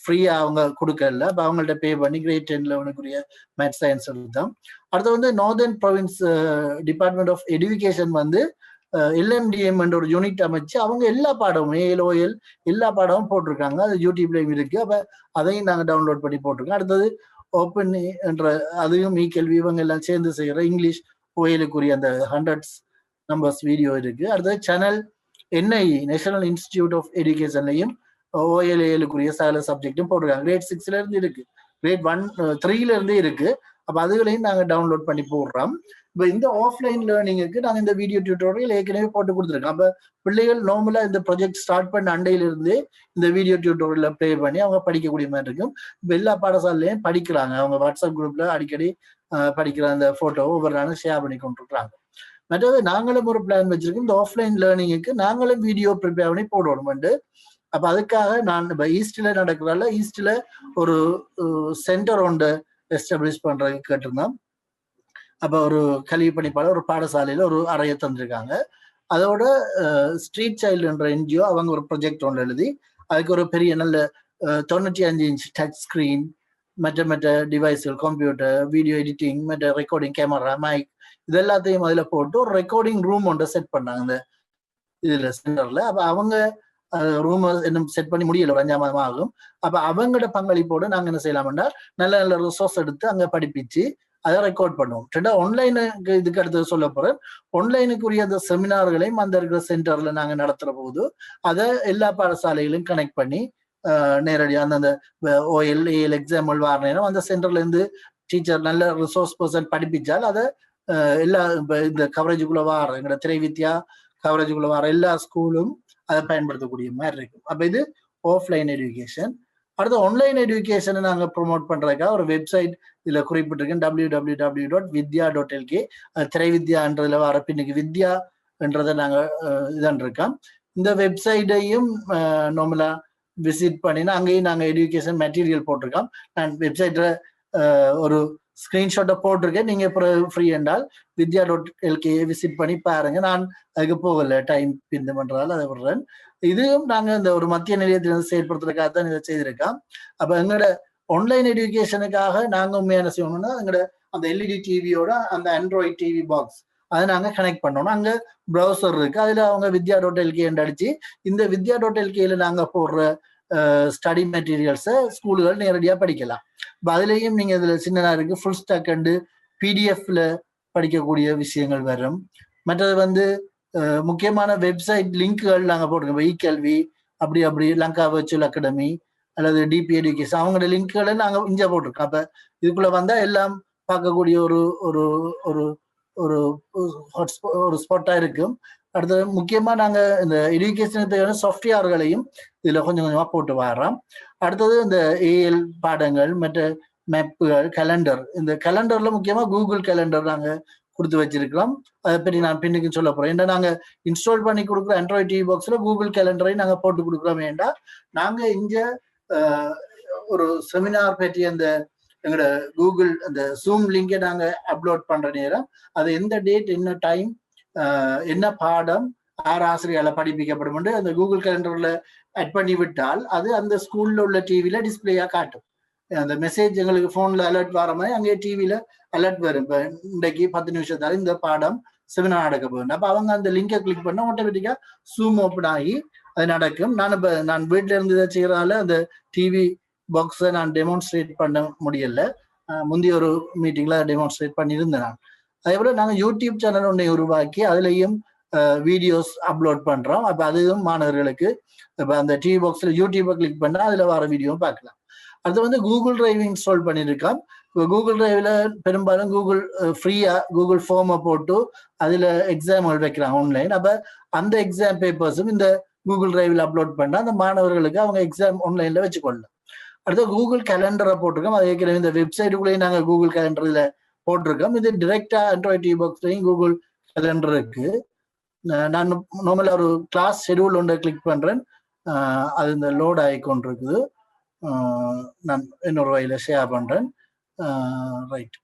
ஃப்ரீயா அவங்க கொடுக்கல. அப்போ அவங்கள்ட்ட பே பண்ணி கிரேட் 10, 11க்குரிய மேத்ஸ் சயின்ஸ் எடுத்தோம். அடுத்து வந்து northern province department of education வந்து LMDM என்ற ஒரு யூனிட் அமைச்சு அவங்க எல்லா பாடமும் ALOL எல்லா பாடமும் போட்டிருக்காங்க. அது யூடியூப்லயும் இருக்கு. அப்ப அதையும் நாங்கள் டவுன்லோட் பண்ணி போட்டிருக்கோம். அடுத்தது ஓப்பன் என்ற அதையும் இ-கல்வி இவங்க எல்லாம் சேர்ந்து செய்யற இங்கிலீஷ் OL-க்குரிய அந்த 100 நம்பர்ஸ் வீடியோ இருக்கு. அடுத்தது channel NIE national institute of எஜுகேஷன்லையும் OL-AL-க்குரிய சகல சப்ஜெக்டும் போட்டிருக்காங்க. கிரேட் 6ல இருந்து இருக்கு, கிரேட் 1, 3ல இருந்தே இருக்கு. அப்ப அதுகளையும் நாங்கள் டவுன்லோட் பண்ணி போடுறோம். இப்போ இந்த ஆஃப்லைன் லேர்னிங்க்கு நாங்கள் இந்த வீடியோ டியூட்டோரியல் ஏற்கனவே போட்டு கொடுத்துருக்கோம். அப்போ பிள்ளைகள் நார்மலா இந்த ப்ராஜெக்ட் ஸ்டார்ட் பண்ண அண்டையிலிருந்தே இந்த வீடியோ டியூட்டோரியல ப்ளே பண்ணி அவங்க படிக்கக்கூடிய மாதிரி இருக்கும். இப்போ எல்லா பாடசாலையும் படிக்கிறாங்க. அவங்க வாட்ஸ்அப் குரூப்ல அடிக்கடி படிக்கிற அந்த போட்டோவை ஒவ்வொரு நாளும் ஷேர் பண்ணி கொண்டிருக்கிறாங்க. மற்றது நாங்களும் ஒரு பிளான் வச்சிருக்கோம். இந்த ஆஃப்லைன் லேர்னிங்க்கு நாங்களும் வீடியோ ப்ரிப்பேர் பண்ணி போடணும். அப்ப அதுக்காக நான் இப்போ ஈஸ்ட்ல நடக்கிறதால ஈஸ்ட்ல ஒரு சென்டர் ஒன்று எஸ்டாப்ளிஷ் பண்றதுக்கு கேட்டிருந்தோம். அப்ப ஒரு கல்வி பணிப்பாளர் ஒரு பாடசாலையில ஒரு அறையை தந்திருக்காங்க. அதோட ஸ்ட்ரீட் சைல்டு என்ற NGO அவங்க ஒரு ப்ரொஜெக்ட் ஒன்று எழுதி அதுக்கு ஒரு பெரிய நல்ல 95 இன்ச் டச் ஸ்கிரீன், மற்ற டிவைஸ்கள், கம்ப்யூட்டர், வீடியோ எடிட்டிங், மற்ற ரெக்கார்டிங் கேமரா, மைக் இது எல்லாத்தையும் அதில் போட்டு ஒரு ரெக்கார்டிங் ரூம் ஒன்றை செட் பண்ணாங்க இந்த இதுல சென்டர்ல. அப்ப அவங்க ரூம் இன்னும் செட் பண்ணி முடியல, ஒரு 5 மாதம் ஆகும். அப்ப அவங்களோட பங்களிப்போடு நாங்க என்ன செய்யலாம்னா நல்ல நல்ல ரிசோர்ஸ் எடுத்து அங்க படிப்பிச்சு அதை ரெக்கார்ட் பண்ணுவோம். ஆன்லைனுக்கு இதுக்கு அடுத்தது சொல்ல போறேன். ஆன்லைனுக்குரிய அந்த செமினார்களையும் அந்த இருக்கிற சென்டர்ல நாங்க நடத்துற போது அதை எல்லா பாடசாலைகளையும் கனெக்ட் பண்ணி நேரடியாக அந்தந்த OL-AL எக்ஸாம்பிள் வர நேரம் அந்த சென்டர்ல இருந்து டீச்சர் நல்ல ரிசோர்ஸ் பர்சன் படிப்பிச்சால் அதை எல்லா இந்த கவரேஜுக்குள்ள வர எங்களோட திரைவித்யா கவரேஜுக்குள்ள வர எல்லா ஸ்கூலும் அதை பயன்படுத்தக்கூடிய மாதிரி இருக்கும். அப்ப இது ஆஃப்லைன் எஜுகேஷன். அடுத்து ஆன்லைன் எஜுகேஷனை நாங்க ப்ரொமோட் பண்றதுக்காக ஒரு வெப்சைட் இதுல குறிப்பிட்டிருக்கேன், www.vidya.lk. திரைவித்யான்றதுல வர பின்னுக்கு வித்யா என்றதை நாங்க இதான் இருக்கோம். இந்த வெப்சைட்டையும் நார்மலா விசிட் பண்ணினா அங்கேயும் நாங்க எஜுகேஷன் மெட்டீரியல் போட்டிருக்கோம். நான் வெப்சைட்ல ஒரு ஸ்கிரீன்ஷாட்டை போட்டிருக்கேன். நீங்க ஃப்ரீ என்றால் vidya.lk விசிட் பண்ணி பாருங்க. நான் அதுக்கு போகல, டைம் பிந்து பண்றதால அதை விடுறேன். இதுவும் நாங்க இந்த ஒரு மத்திய நிலையத்திலிருந்து செயல்படுத்துறதுக்காக தான் இதை செய்திருக்கோம். அப்ப எங்களோட ஆன்லைன் எஜுகேஷனுக்காக நாங்க உண்மையான செய்யணும்னா எங்களோட அந்த LED டிவியோட அந்த ஆண்ட்ராய்ட் டிவி பாக்ஸ் அதை நாங்க கனெக்ட் பண்ணணும். அங்க ப்ரௌசர் இருக்கு, அதுல அவங்க vidya.lk என்று அடிச்சு இந்த vidya.lkல நாங்க போடுற ஸ்டடி மெட்டீரியல்ஸை ஸ்கூல்கள் நேரடியா படிக்கலாம். அதுலயும் நீங்க இதுல சின்னதா இருக்கு ஃபுல் ஸ்டாக் அண்டு PDFல படிக்கக்கூடிய விஷயங்கள் வரும். மற்றது வந்து முக்கியமான வெப்சைட் லிங்க்குகள் நாங்க போட்டிருக்கோம். இ-கல்வி அப்படி லங்கா வர்ச்சுவல் அகாடமி அல்லது DP எஜுகேஷன் அவங்களோட லிங்க்குகளை நாங்க இங்க போட்டிருக்கோம். அப்ப இதுக்குள்ள வந்தா எல்லாம் பார்க்கக்கூடிய ஒரு ஒரு ஒரு ஒரு ஸ்பாட்டா இருக்கும். அடுத்தது முக்கியமா நாங்க இந்த எஜுகேஷனுக்கு தேவையான சாஃப்ட்வேர்களையும் இதுல கொஞ்சம் கொஞ்சமா போட்டு வர்றோம். அடுத்தது இந்த AL பாடங்கள், மற்ற மேப்புகள், கேலண்டர். இந்த கேலண்டர்ல முக்கியமா கூகுள் கேலண்டர் நாங்க கொடுத்து வச்சிருக்கிறோம். அதை பற்றி நான் பின்னுக்கு சொல்ல போறேன். ஏன்னா நாங்க இன்ஸ்டால் பண்ணி கொடுக்குற ஆண்ட்ராய்ட் டிவி பாக்ஸ்ல கூகுள் கேலண்டரை நாங்க போட்டு கொடுக்குறோம். ஏண்டா நாங்க இங்க ஒரு செமினார் பற்றி அந்த எங்களோட கூகுள் அந்த ஜூம் லிங்கை நாங்க அப்லோட் பண்ற நேரம் அது எந்த டேட், என்ன டைம், என்ன பாடம், யார் ஆசிரியரால படிப்பிக்கப்படும் என்று அந்த கூகுள் கேலண்டர்ல ஆட் பண்ணி விட்டால் அது அந்த ஸ்கூல்ல உள்ள டிவில டிஸ்பிளேயா காட்டும். அந்த மெசேஜ் எங்களுக்கு போன்ல அலர்ட் வர மாதிரி அங்கே டிவில அலர்ட் வரும். இப்போ இன்றைக்கு 10 நிமிஷத்தால இந்த பாடம் செமினார் நடக்க போகுது. அப்ப அவங்க அந்த லிங்கை கிளிக் பண்ண ஆட்டோமேட்டிக்கா ஜூம் ஓப்பன் ஆகி அது நடக்கும். நான் வீட்டுல இருந்து இதை செய்யறதால அந்த டிவி பாக்ஸை நான் டெமான்ஸ்ட்ரேட் பண்ண முடியல. முந்தைய ஒரு மீட்டிங்ல டெமான்ஸ்ட்ரேட் பண்ணியிருந்தேன் நான். அதே போல நாங்க யூடியூப் சேனல் ஒன்றை உருவாக்கி அதுலயும் வீடியோஸ் அப்லோட் பண்றோம். அப்ப அதுவும் மாணவர்களுக்கு இப்ப அந்த டிவி பாக்ஸ்ல யூடியூப்பை கிளிக் பண்ணா அதுல வர வீடியோவும் பார்க்கலாம். அது வந்து கூகுள் டிரைவ் இன்ஸ்டால் பண்ணியிருக்கோம். இப்போ கூகுள் டிரைவ்ல பெரும்பாலும் கூகுள் ஃப்ரீயா கூகுள் ஃபார்மை போட்டு அதுல எக்ஸாம்கள் வைக்கிறாங்க ஆன்லைன். அப்ப அந்த எக்ஸாம் பேப்பர்ஸும் இந்த கூகுள் டிரைவ்ல அப்லோட் பண்ணா அந்த மாணவர்களுக்கு அவங்க எக்ஸாம் ஆன்லைன்ல வச்சுக்கொள்ளலாம். அடுத்து கூகுள் கேலண்டரை போட்டிருக்கோம். அது ஏற்கனவே இந்த வெப்சைட்டுக்குள்ளேயும் நாங்கள் கூகுள் கேலண்டர்ல போட்டிருக்கோம். இது டிரெக்டா ஆண்ட்ராய்ட் டிவி பாக்ஸ்லையும் கூகுள் கேலண்டர் இருக்கு. நான் நார்மலா ஒரு கிளாஸ் ஷெடியூல் ஒன்றை கிளிக் பண்றேன். அது இந்த லோட் ஆகிக்கொண்டு இருக்குது. நான் இன்னொரு வகையில ஷேர் பண்றேன். Right,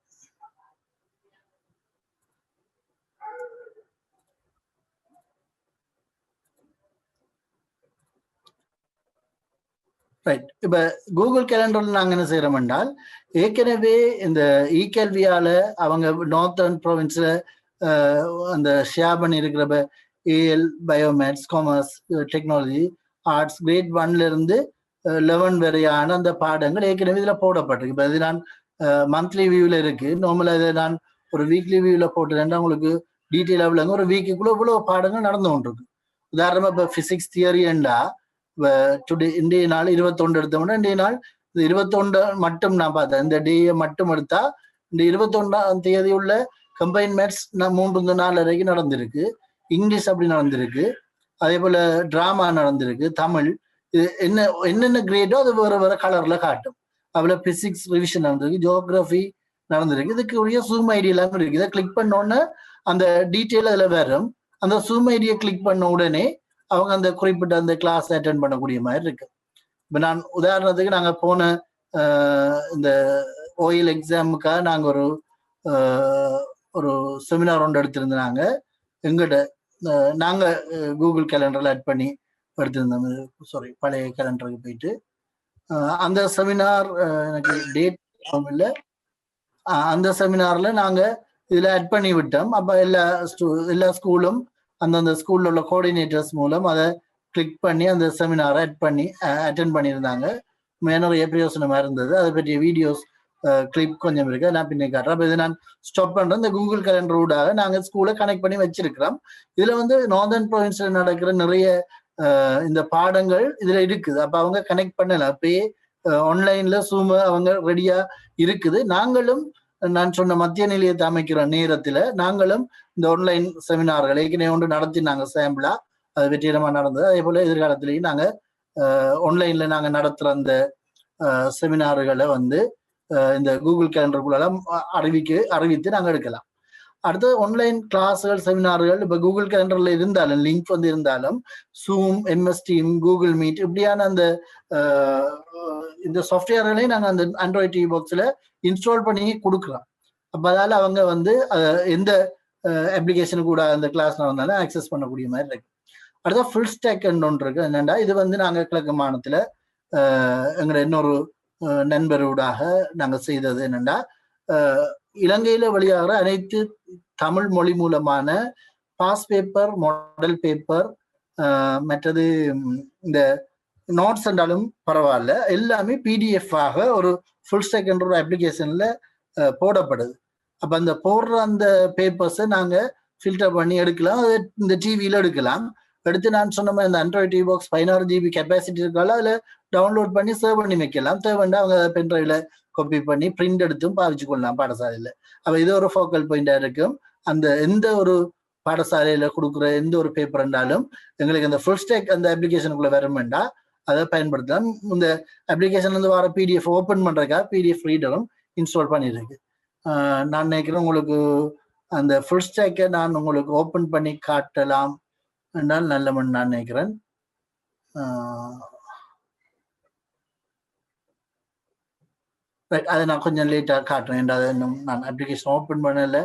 right. இப்ப கூகுள் கேலண்டர்ல நாங்க என்ன செய்யறோம் என்றால், ஏற்கனவே இந்த இ கல்வியால அவங்க நார்த்தர்ன் ப்ரொவின்ஸ்ல அந்த ஷேர் பண்ணி இருக்கிற AL, biomaths, commerce, technology, arts grade 1ல இருந்து 11 வரையான அந்த பாடங்கள் ஏற்கனவே இதுல போடப்பட்டிருக்கு. இப்ப இது நான் மந்த்லி வியூல இருக்கு. நார்மலா இதை நான் ஒரு வீக்லி வியூல போட்டுறேன்னா உங்களுக்கு டீட்டெயிலா விளங்க ஒரு வீக்குக்குள்ள இவ்வளவு பாடங்கள் நடந்து கொண்டிருக்கு. உதாரணமா இப்ப பிசிக்ஸ் தியரி என்றா டுடே இன்றைய நாள் 21 எடுத்தோம்னா இன்றைய நாள் 21 மட்டும் நான் பார்த்தேன். இந்த டேயை மட்டும் எடுத்தா இந்த 21ஆம் தேதி உள்ள கம்பைன் மேத்ஸ் 3-4 வரைக்கும் நடந்திருக்கு. இங்கிலீஷ் அப்படி நடந்திருக்கு. அதே போல டிராமா நடந்திருக்கு. தமிழ் என்னென்ன கிரேடோ அது வேற வேற கலர்ல காட்டும். அதுல பிசிக்ஸ் ரிவிஷன் நடந்திருக்கு, ஜியோகிராஃபி நடந்திருக்கு. இதுக்கு உரிய ஜூம் ஐடி எல்லாம் இருக்கு. இதை கிளிக் பண்ணோன்னு அந்த டீட்டெயில் அதுல வரும். அந்த ஜூம் ஐடியை கிளிக் பண்ண உடனே அவங்க அந்த குறிப்பிட்ட அந்த கிளாஸ் அட்டென்ட் பண்ணக்கூடிய மாதிரி இருக்கு. இப்ப நான் உதாரணத்துக்கு நாங்க போன இந்த ஓயில் எக்ஸாமுக்காக நாங்க ஒரு செமினார் ஒன்று எடுத்திருந்தாங்க. எங்கிட்ட நாங்க கூகுள் கேலண்டர்ல ஆட் பண்ணி எடுத்திருந்தோம். சாரி, பழைய கேலண்டருக்கு போயிட்டு அந்த செமினார் எனக்கு டேட் இல்லை. அந்த செமினார்ல நாங்க இதுல ஆட் பண்ணி விட்டோம். அப்ப எல்லா ஸ்கூலும் அந்தந்த ஸ்கூல்ல உள்ள கோஆர்டினேட்டர்ஸ் மூலம் அதை கிளிக் பண்ணி அந்த செமினாரை அட்டென்ட் பண்ணியிருந்தாங்க. நிறைய பிரயோசனமா இருந்தது. அதை பற்றிய வீடியோஸ் கிளிப் கொஞ்சம் இருக்கு, நான் பின்னே காட்டுறேன். அப்ப இதை நான் ஸ்டாப் பண்றேன். இந்த கூகுள் கேலண்டர் ஊடாக நாங்க ஸ்கூலை கனெக்ட் பண்ணி வச்சிருக்கிறோம். இதுல வந்து நார்தர்ன் ப்ரொவின்ஸ்ல நடக்கிற நிறைய இந்த பாடங்கள் இதுல இருக்குது. அப்ப அவங்க கனெக்ட் பண்ணலாம். அப்பயே ஆன்லைன்ல சூம் அவங்க ரெடியா இருக்குது. நாங்களும் நான் சொன்ன மத்திய நிலையத்தை அமைக்கிற நேரத்துல நாங்களும் இந்த ஆன்லைன் செமினார்கள் ஏற்கனவே ஒன்று நடத்தினாங்க சாம்பிளா. அது வெற்றிகரமா நடந்தது. அதே போல எதிர்காலத்திலையும் நாங்க ஆன்லைன்ல நாங்க நடத்துற அந்த செமினார்களை வந்து இந்த கூகுள் கேலண்டருக்குள்ளெல்லாம் அறிவித்து நாங்க எடுக்கலாம். அடுத்து ஆன்லைன் கிளாஸுகள், செமினார்கள் இப்ப கூகுள் கேலண்டர்ல இருந்தாலும் லிங்க் வந்து இருந்தாலும் Zoom, MS team, Google Meet இப்படியான அந்த இந்த சாஃப்ட்வேர்களையும் நாங்க அந்த ஆண்ட்ராய்ட் டிவி பாக்ஸ்ல இன்ஸ்டால் பண்ணி கொடுக்குறோம். அப்ப அதால அவங்க வந்து எந்த அப்ளிகேஷனு கூட அந்த கிளாஸ் நடந்தாலும் ஆக்சஸ் பண்ணக்கூடிய மாதிரி இருக்கு. அடுத்த ஃபுல் ஸ்டாக் ஒன்று இருக்கு. என்னன்னா இது வந்து நாங்க கிழக்கு மாநிலத்துல எங்களோட இன்னொரு நண்பரோடாக நாங்க செய்தது என்னன்னா இலங்கையில வெளியாகிற அனைத்து தமிழ் மொழி மூலமான பாஸ் பேப்பர், மாடல் பேப்பர், மற்றது இந்த நோட்ஸ் என்றாலும் பரவாயில்ல, எல்லாமே பிடிஎஃப் ஆக ஒரு ஃபுல் ஸ்டாக் என்ற ஒரு அப்ளிகேஷன்ல போடப்படுது. அப்ப அந்த போடுற அந்த பேப்பர்ஸை நாங்க ஃபில்டர் பண்ணி எடுக்கலாம். அது இந்த டிவியில எடுக்கலாம். எடுத்து நான் சொன்ன மாதிரி இந்த Android TV box 16 GB capacity இருக்கால அதுல டவுன்லோட் பண்ணி சேவ் பண்ணி வைக்கலாம். தேவைண்டா அவங்க பென்ட்ரைவ்ல காப்பி பண்ணி பிரிண்ட் எடுத்தும் பாவிச்சு கொள்ளலாம் பாடசாலையில. அப்ப இது ஒரு ஃபோக்கல் பாயிண்டா இருக்கும். அந்த எந்த ஒரு பாடசாலையில கொடுக்குற எந்த ஒரு பேப்பர் இருந்தாலும் எங்களுக்கு அந்த ஃபுல் ஸ்டாக் அந்த அப்ளிகேஷனுக்குள்ள வருமெண்டா அதை பயன்படுத்தலாம். இந்த அப்ளிகேஷன் வந்து வர பிடிஎஃப் ஓப்பன் பண்றதுக்காக பிடிஎஃப் ரீடரும் இன்ஸ்டால் பண்ணியிருக்கு. நான் நினைக்கிறேன் உங்களுக்கு அந்த ஃபுல் ஸ்டாக்கை நான் உங்களுக்கு ஓப்பன் பண்ணி காட்டலாம் என்றால் நல்லவன் நான் நினைக்கிறேன். அதை நான் கொஞ்சம் லேட்டா காட்டுறேன். அதை நான் அப்ளிகேஷன் ஓப்பன் பண்ணல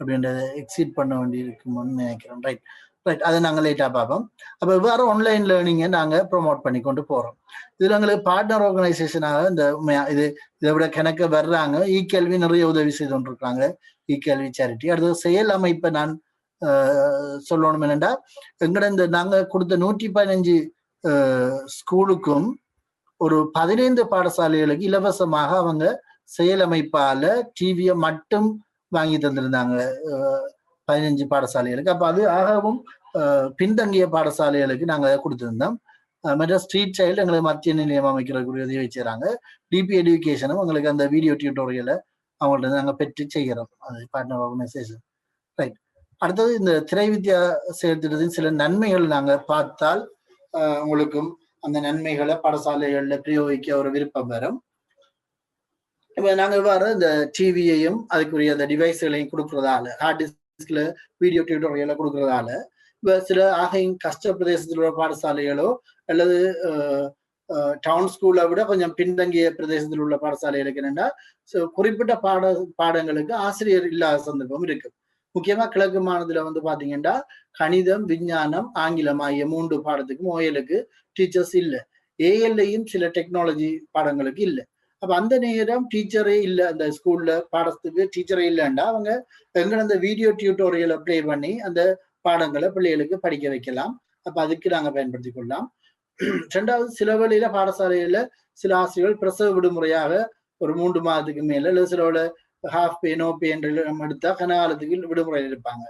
அப்படின்றத எக்ஸிட் பண்ண வேண்டி இருக்குமோன்னு நினைக்கிறேன். ரைட், அதை நாங்கள் லேட்டா பார்ப்போம். அப்போ வேற ஆன்லைன் லேர்னிங்கை நாங்கள் ப்ரொமோட் பண்ணி கொண்டு போறோம். இதுல எங்களுக்கு பார்ட்னர் ஆர்கனைசேஷனாக இந்த இதை விட கணக்க வர்றாங்க. இ-கல்வி நிறைய உதவி செய்து கொண்டிருக்காங்க. இ-கல்வி சேரிட்டி. அடுத்தது செயல் அமைப்பை நான் சொல்லணும் என்னண்டா எங்கட இந்த நாங்க கொடுத்த 115 ஸ்கூலுக்கும் ஒரு 15 பாடசாலைகளுக்கு இலவசமாக அவங்க செயலமைப்பால டிவியை மட்டும் வாங்கி தந்திருந்தாங்க 15 பாடசாலைகளுக்கு. அப்ப அது ஆகவும் பின்தங்கிய பாடசாலைகளுக்கு நாங்க கொடுத்திருந்தோம். மற்ற ஸ்ட்ரீட் சைல்டு எங்களுக்கு மத்திய நிலையம் அமைக்கிறதுக்குரிய உதவி செய்யறாங்க. டிபி எடுகேஷனும் எங்களுக்கு அந்த வீடியோ டியூட்டோரியலை அவங்கள்ட்ட நாங்க பெற்று செய்கிறோம். அது பார்ட்னர் ஆர்கனைசேஷன். ரைட். அடுத்தது இந்த திரை வித்யா செயல்திட்டத்தின் சில நன்மைகள் நாங்க பார்த்தால் உங்களுக்கும் அந்த நன்மைகளை பாடசாலைகள்ல பிரயோகிக்க ஒரு விருப்பம் வரும். இப்ப நாங்க இவ்வாறு இந்த டிவியையும் அதுக்குரிய அந்த டிவைஸ்களையும் கொடுக்கறதால, ஹார்ட் டிஸ்க்ல வீடியோ டியூட்டோரியலை கொடுக்கறதால, இப்ப சில கஷ்ட பிரதேசத்தில் உள்ள பாடசாலைகளோ அல்லது டவுன் ஸ்கூலை விட கொஞ்சம் பின்தங்கிய பிரதேசத்தில் உள்ள பாடசாலைகளுக்கு என்னன்னா குறிப்பிட்ட பாடங்களுக்கு ஆசிரியர் இல்லாத சந்தர்ப்பம் இருக்கு. முக்கியமா கிழக்கு மாநிலத்துல வந்து பாத்தீங்கன்னா கணிதம், விஞ்ஞானம், ஆங்கிலம் ஆகிய 3 பாடத்துக்கும் ஓஎலுக்கு டீச்சர்ஸ் இல்லை. ஏஎல்லையும் சில டெக்னாலஜி பாடங்களுக்கு இல்லை. அப்ப அந்த நேரம் டீச்சரே இல்லை, அந்த ஸ்கூல்ல பாடத்துக்கு டீச்சரே இல்லைன்னா அவங்க எங்களை அந்த வீடியோ டியூட்டோரியலை ப்ளே பண்ணி அந்த பாடங்களை பிள்ளைகளுக்கு படிக்க வைக்கலாம். அப்ப அதுக்கு நாங்க பயன்படுத்தி கொள்ளலாம். 2வது, சில வழியில பாடசாலையில சில ஆசிரியர்கள் பிரசவ விடுமுறையாக ஒரு 3 மாதத்துக்கு மேல அல்லது சில ஹாஃப் பே, நோ பே என்று எடுத்தா கனகாலத்துக்கு விடுமுறை இருப்பாங்க.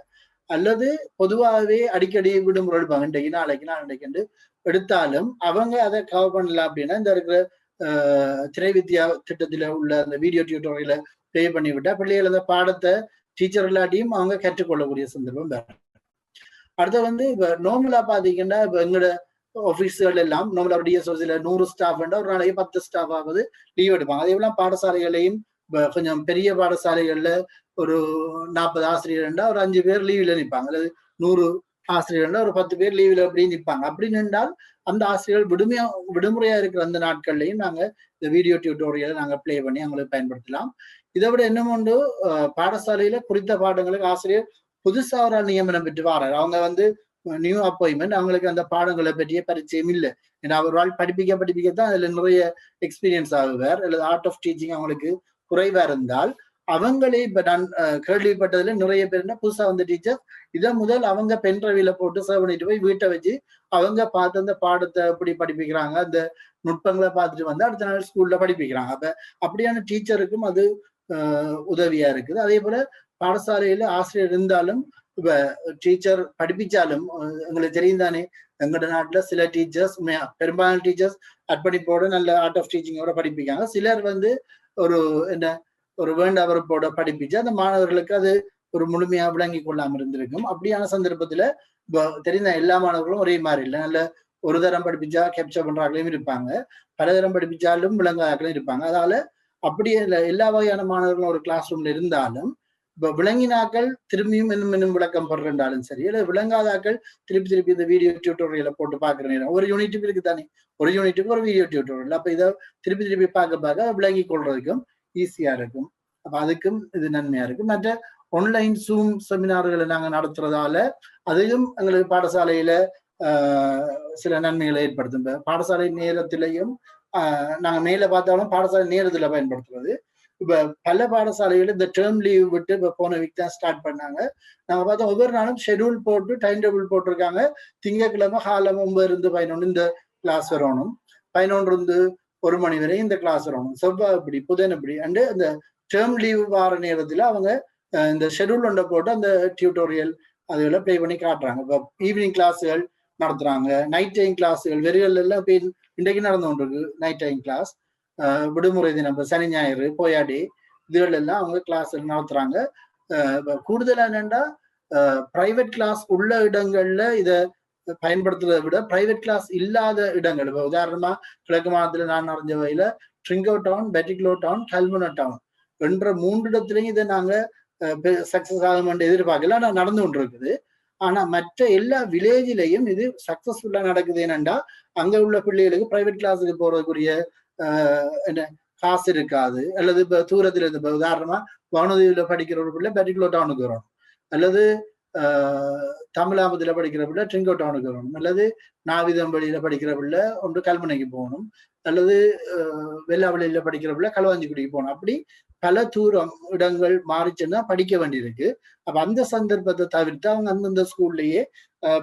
அல்லது பொதுவாகவே அடிக்கடி விடுமுறை எடுப்பாங்க, இன்றைக்கு நாளைக்கு நாளைக்கு எடுத்தாலும் அவங்க அதை கவர் பண்ணலாம் அப்படின்னா இந்த இருக்கிற திரை வித்யா திட்டத்துல உள்ள அந்த வீடியோ டியூட்டோரியலை ப்ளே பண்ணி விட்டா பிள்ளைகள் அந்த பாடத்தை டீச்சர் இல்லாட்டியும் அவங்க கற்றுக்கொள்ளக்கூடிய சந்தர்ப்பம் வேணும். அடுத்து வந்து இப்ப நார்மலா பாத்தீங்கன்னா இப்ப எங்களோட ஆபீஸ்கள் எல்லாம் நார்மலா டிஎஸ்ஓசில 100 ஸ்டாஃப் ஒரு நாளைக்கு 10 ஸ்டாஃப் ஆகுது லீவ் எடுப்பாங்க. அதே போல பாடசாலைகளையும் கொஞ்சம் பெரிய பாடசாலைகள்ல ஒரு 40 ஆசிரியர் ஒரு 5 பேர் லீவ்ல நிற்பாங்க, அல்லது 100 ஆசிரியர் ஒரு 10 பேர் லீவ்ல அப்படி நிற்பாங்க. அப்படி நின்றால் அந்த ஆசிரியர்கள் விடுமுறையா இருக்கிற அந்த நாட்கள்லையும் நாங்க இந்த வீடியோ டியூட்டோரியலை நாங்க ப்ளே பண்ணி அவங்களுக்கு பயன்படுத்தலாம். இதை விட என்ன உண்டு, பாடசாலையில குறித்த பாடங்களுக்கு ஆசிரியர் புதுசா ஒரு நியமனம் பெற்று வர்றாரு. அவங்க வந்து நியூ அப்பாயின்மெண்ட், அவங்களுக்கு அந்த பாடங்களை பற்றிய பரிச்சயம் இல்லை. ஏன்னா ஒரு படிப்பிக்கத்தான் அதுல நிறைய எக்ஸ்பீரியன்ஸ் ஆகுவார், அல்லது ஆர்ட் ஆஃப் டீச்சிங் அவங்களுக்கு குறைவா இருந்தால் அவங்களே இப்ப நான் கேள்விப்பட்டதுல நிறைய பேர் புதுசா வந்த டீச்சர் இதை முதல் அவங்க பென்ட்ரைவில போட்டு சேவ் பண்ணிட்டு போய் வீட்டை வச்சு அவங்க பார்த்து அந்த பாடத்தை எப்படி படிப்பிக்கிறாங்க, அந்த நுட்பங்களை பார்த்துட்டு வந்து அடுத்த நாள் ஸ்கூல்ல படிப்பிக்கிறாங்க. அப்ப அப்படியான டீச்சருக்கும் அது உதவியா இருக்குது. அதே போல பாடசாலையில ஆசிரியர் இருந்தாலும் இப்ப டீச்சர் படிப்பிச்சாலும் எங்களுக்கு தெரியும் தானே, எங்களோட நாட்டுல சில டீச்சர்ஸ், பெரும்பாலான டீச்சர்ஸ் அர்ப்பணிப்போட நல்ல ஆர்ட் ஆஃப் டீச்சிங்கோட படிப்பிக்காங்க. சிலர் வந்து ஒரு வேண்டாவரப்போட படிப்பிச்சு அந்த மாணவர்களுக்கு அது ஒரு முழுமையா விளங்கி கொள்ளாம இருந்திருக்கும். அப்படியான சந்தர்ப்பத்துல தெரிந்த எல்லா மாணவர்களும் ஒரே மாதிரி இல்லை. நல்ல ஒரு தரம் படிப்பிச்சா கேப்சர் பண்றாங்களையும் இருப்பாங்க, பல தரம் படிப்பிச்சாலும் விளங்காதாக்களும் இருப்பாங்க. அதனால அப்படியே எல்லா வகையான மாணவர்களும் ஒரு கிளாஸ் ரூம்ல இருந்தாலும் இப்ப விளங்கினாக்கள் திரும்பியும் இன்னும் விளக்கம் படுறாலும் சரி, இல்லை விளங்காதாக்கள் திருப்பி இந்த வீடியோ டியூட்டோரியலை போட்டு பாக்குற நேரம் ஒரு யூனிட்டுக்கு இருக்கு தானே, ஒரு யூனிட்டுக்கு ஒரு வீடியோ டியூட்டோரியல். அப்ப இதை திருப்பி பார்க்க விளங்கி கொள்றதுக்கும் ஈஸியா இருக்கும். அப்ப அதுக்கும் இது நன்மையா இருக்கு. மற்ற ஆன்லைன் ஜூம் செமினார்களை நாங்க நடத்துறதால அதையும் எங்களுக்கு பாடசாலையில சில நன்மைகளை ஏற்படுத்தும். பாடசாலை நேரத்திலையும் நாங்க மேல பார்த்தாலும் பாடசாலை நேரத்துல பயன்படுத்துறது. இப்ப பல பாடசாலைகள் இந்த டேர்ம் லீவ் விட்டு இப்ப போன வீக் தான் ஸ்டார்ட் பண்ணாங்க. நாங்க பார்த்தோம் ஒவ்வொரு நாளும் ஷெடியூல் போட்டு டைம் டேபிள் போட்டிருக்காங்க. திங்கட்கிழமை காலம் 9-11 இந்த கிளாஸ் வரணும், 11-1 மணி வரை இந்த கிளாஸ் வரணும், செவ்வாய் இப்படி புதன் இப்படி அண்டு அந்த டேர்ம் லீவ் வார நேரத்துல அவங்க இந்த ஷெடியூல் ஒன்றை போட்டு அந்த டியூட்டோரியல் அதுகளை ப்ளே பண்ணி காட்டுறாங்க. இப்போ ஈவினிங் கிளாஸுகள் நடத்துறாங்க, நைட் டைம் கிளாஸுகள் வெறிகள் எல்லாம் இப்போ இன்றைக்கு நடந்து கொண்டிருக்கு. நைட் டைம் கிளாஸ் விடுமுறை தினம் சனி ஞாயிறு போயாடி இதுகள் எல்லாம் அவங்க கிளாஸ் நடத்துறாங்க. கூடுதலா என்னன்னா பிரைவேட் கிளாஸ் உள்ள இடங்கள்ல இதை பயன்படுத்துறதை விட பிரைவேட் கிளாஸ் இல்லாத இடங்கள், இப்போ உதாரணமா கிழக்கு மாநிலத்துல நான் அறிஞ்ச வகையில Trinco town, Batticaloa town, Kalmunai town என்ற 3 இடத்துலையும் இதை நாங்க சக்சஸ் ஆகும் எதிர்பார்க்கல, ஆனா நடந்து கொண்டு இருக்குது. ஆனா மற்ற எல்லா வில்லேஜிலையும் இது சக்சஸ்ஃபுல்லா நடக்குது. என்னண்டா அங்க உள்ள பிள்ளைகளுக்கு பிரைவேட் கிளாஸுக்கு போறதுக்குரிய என்ன காசு இருக்காது, அல்லது இப்ப தூரத்துல இருந்து உதாரணமா வானொலியில படிக்கிற ஒரு பிள்ளை பெட்டிக்லோ டவுனுக்கு வரணும், அல்லது தமிழாபத்துல படிக்கிற பிள்ளை ட்ரிங்கோ டவுனுக்கு வரணும், அல்லது நாவிதம்பள்ளியில படிக்கிற பிள்ளை ஒன்று கல்முனைக்கு போகணும், அல்லது வெள்ளாவளியில படிக்கிற பிள்ளை களுவாஞ்சிக்குடிக்கு போகணும். அப்படி பல தூரம் இடங்கள் மாறிச்சுன்னா படிக்க வேண்டியிருக்கு. அப்ப அந்த சந்தர்ப்பத்தை தவிர்த்து அவங்க அந்தந்த ஸ்கூல்லையே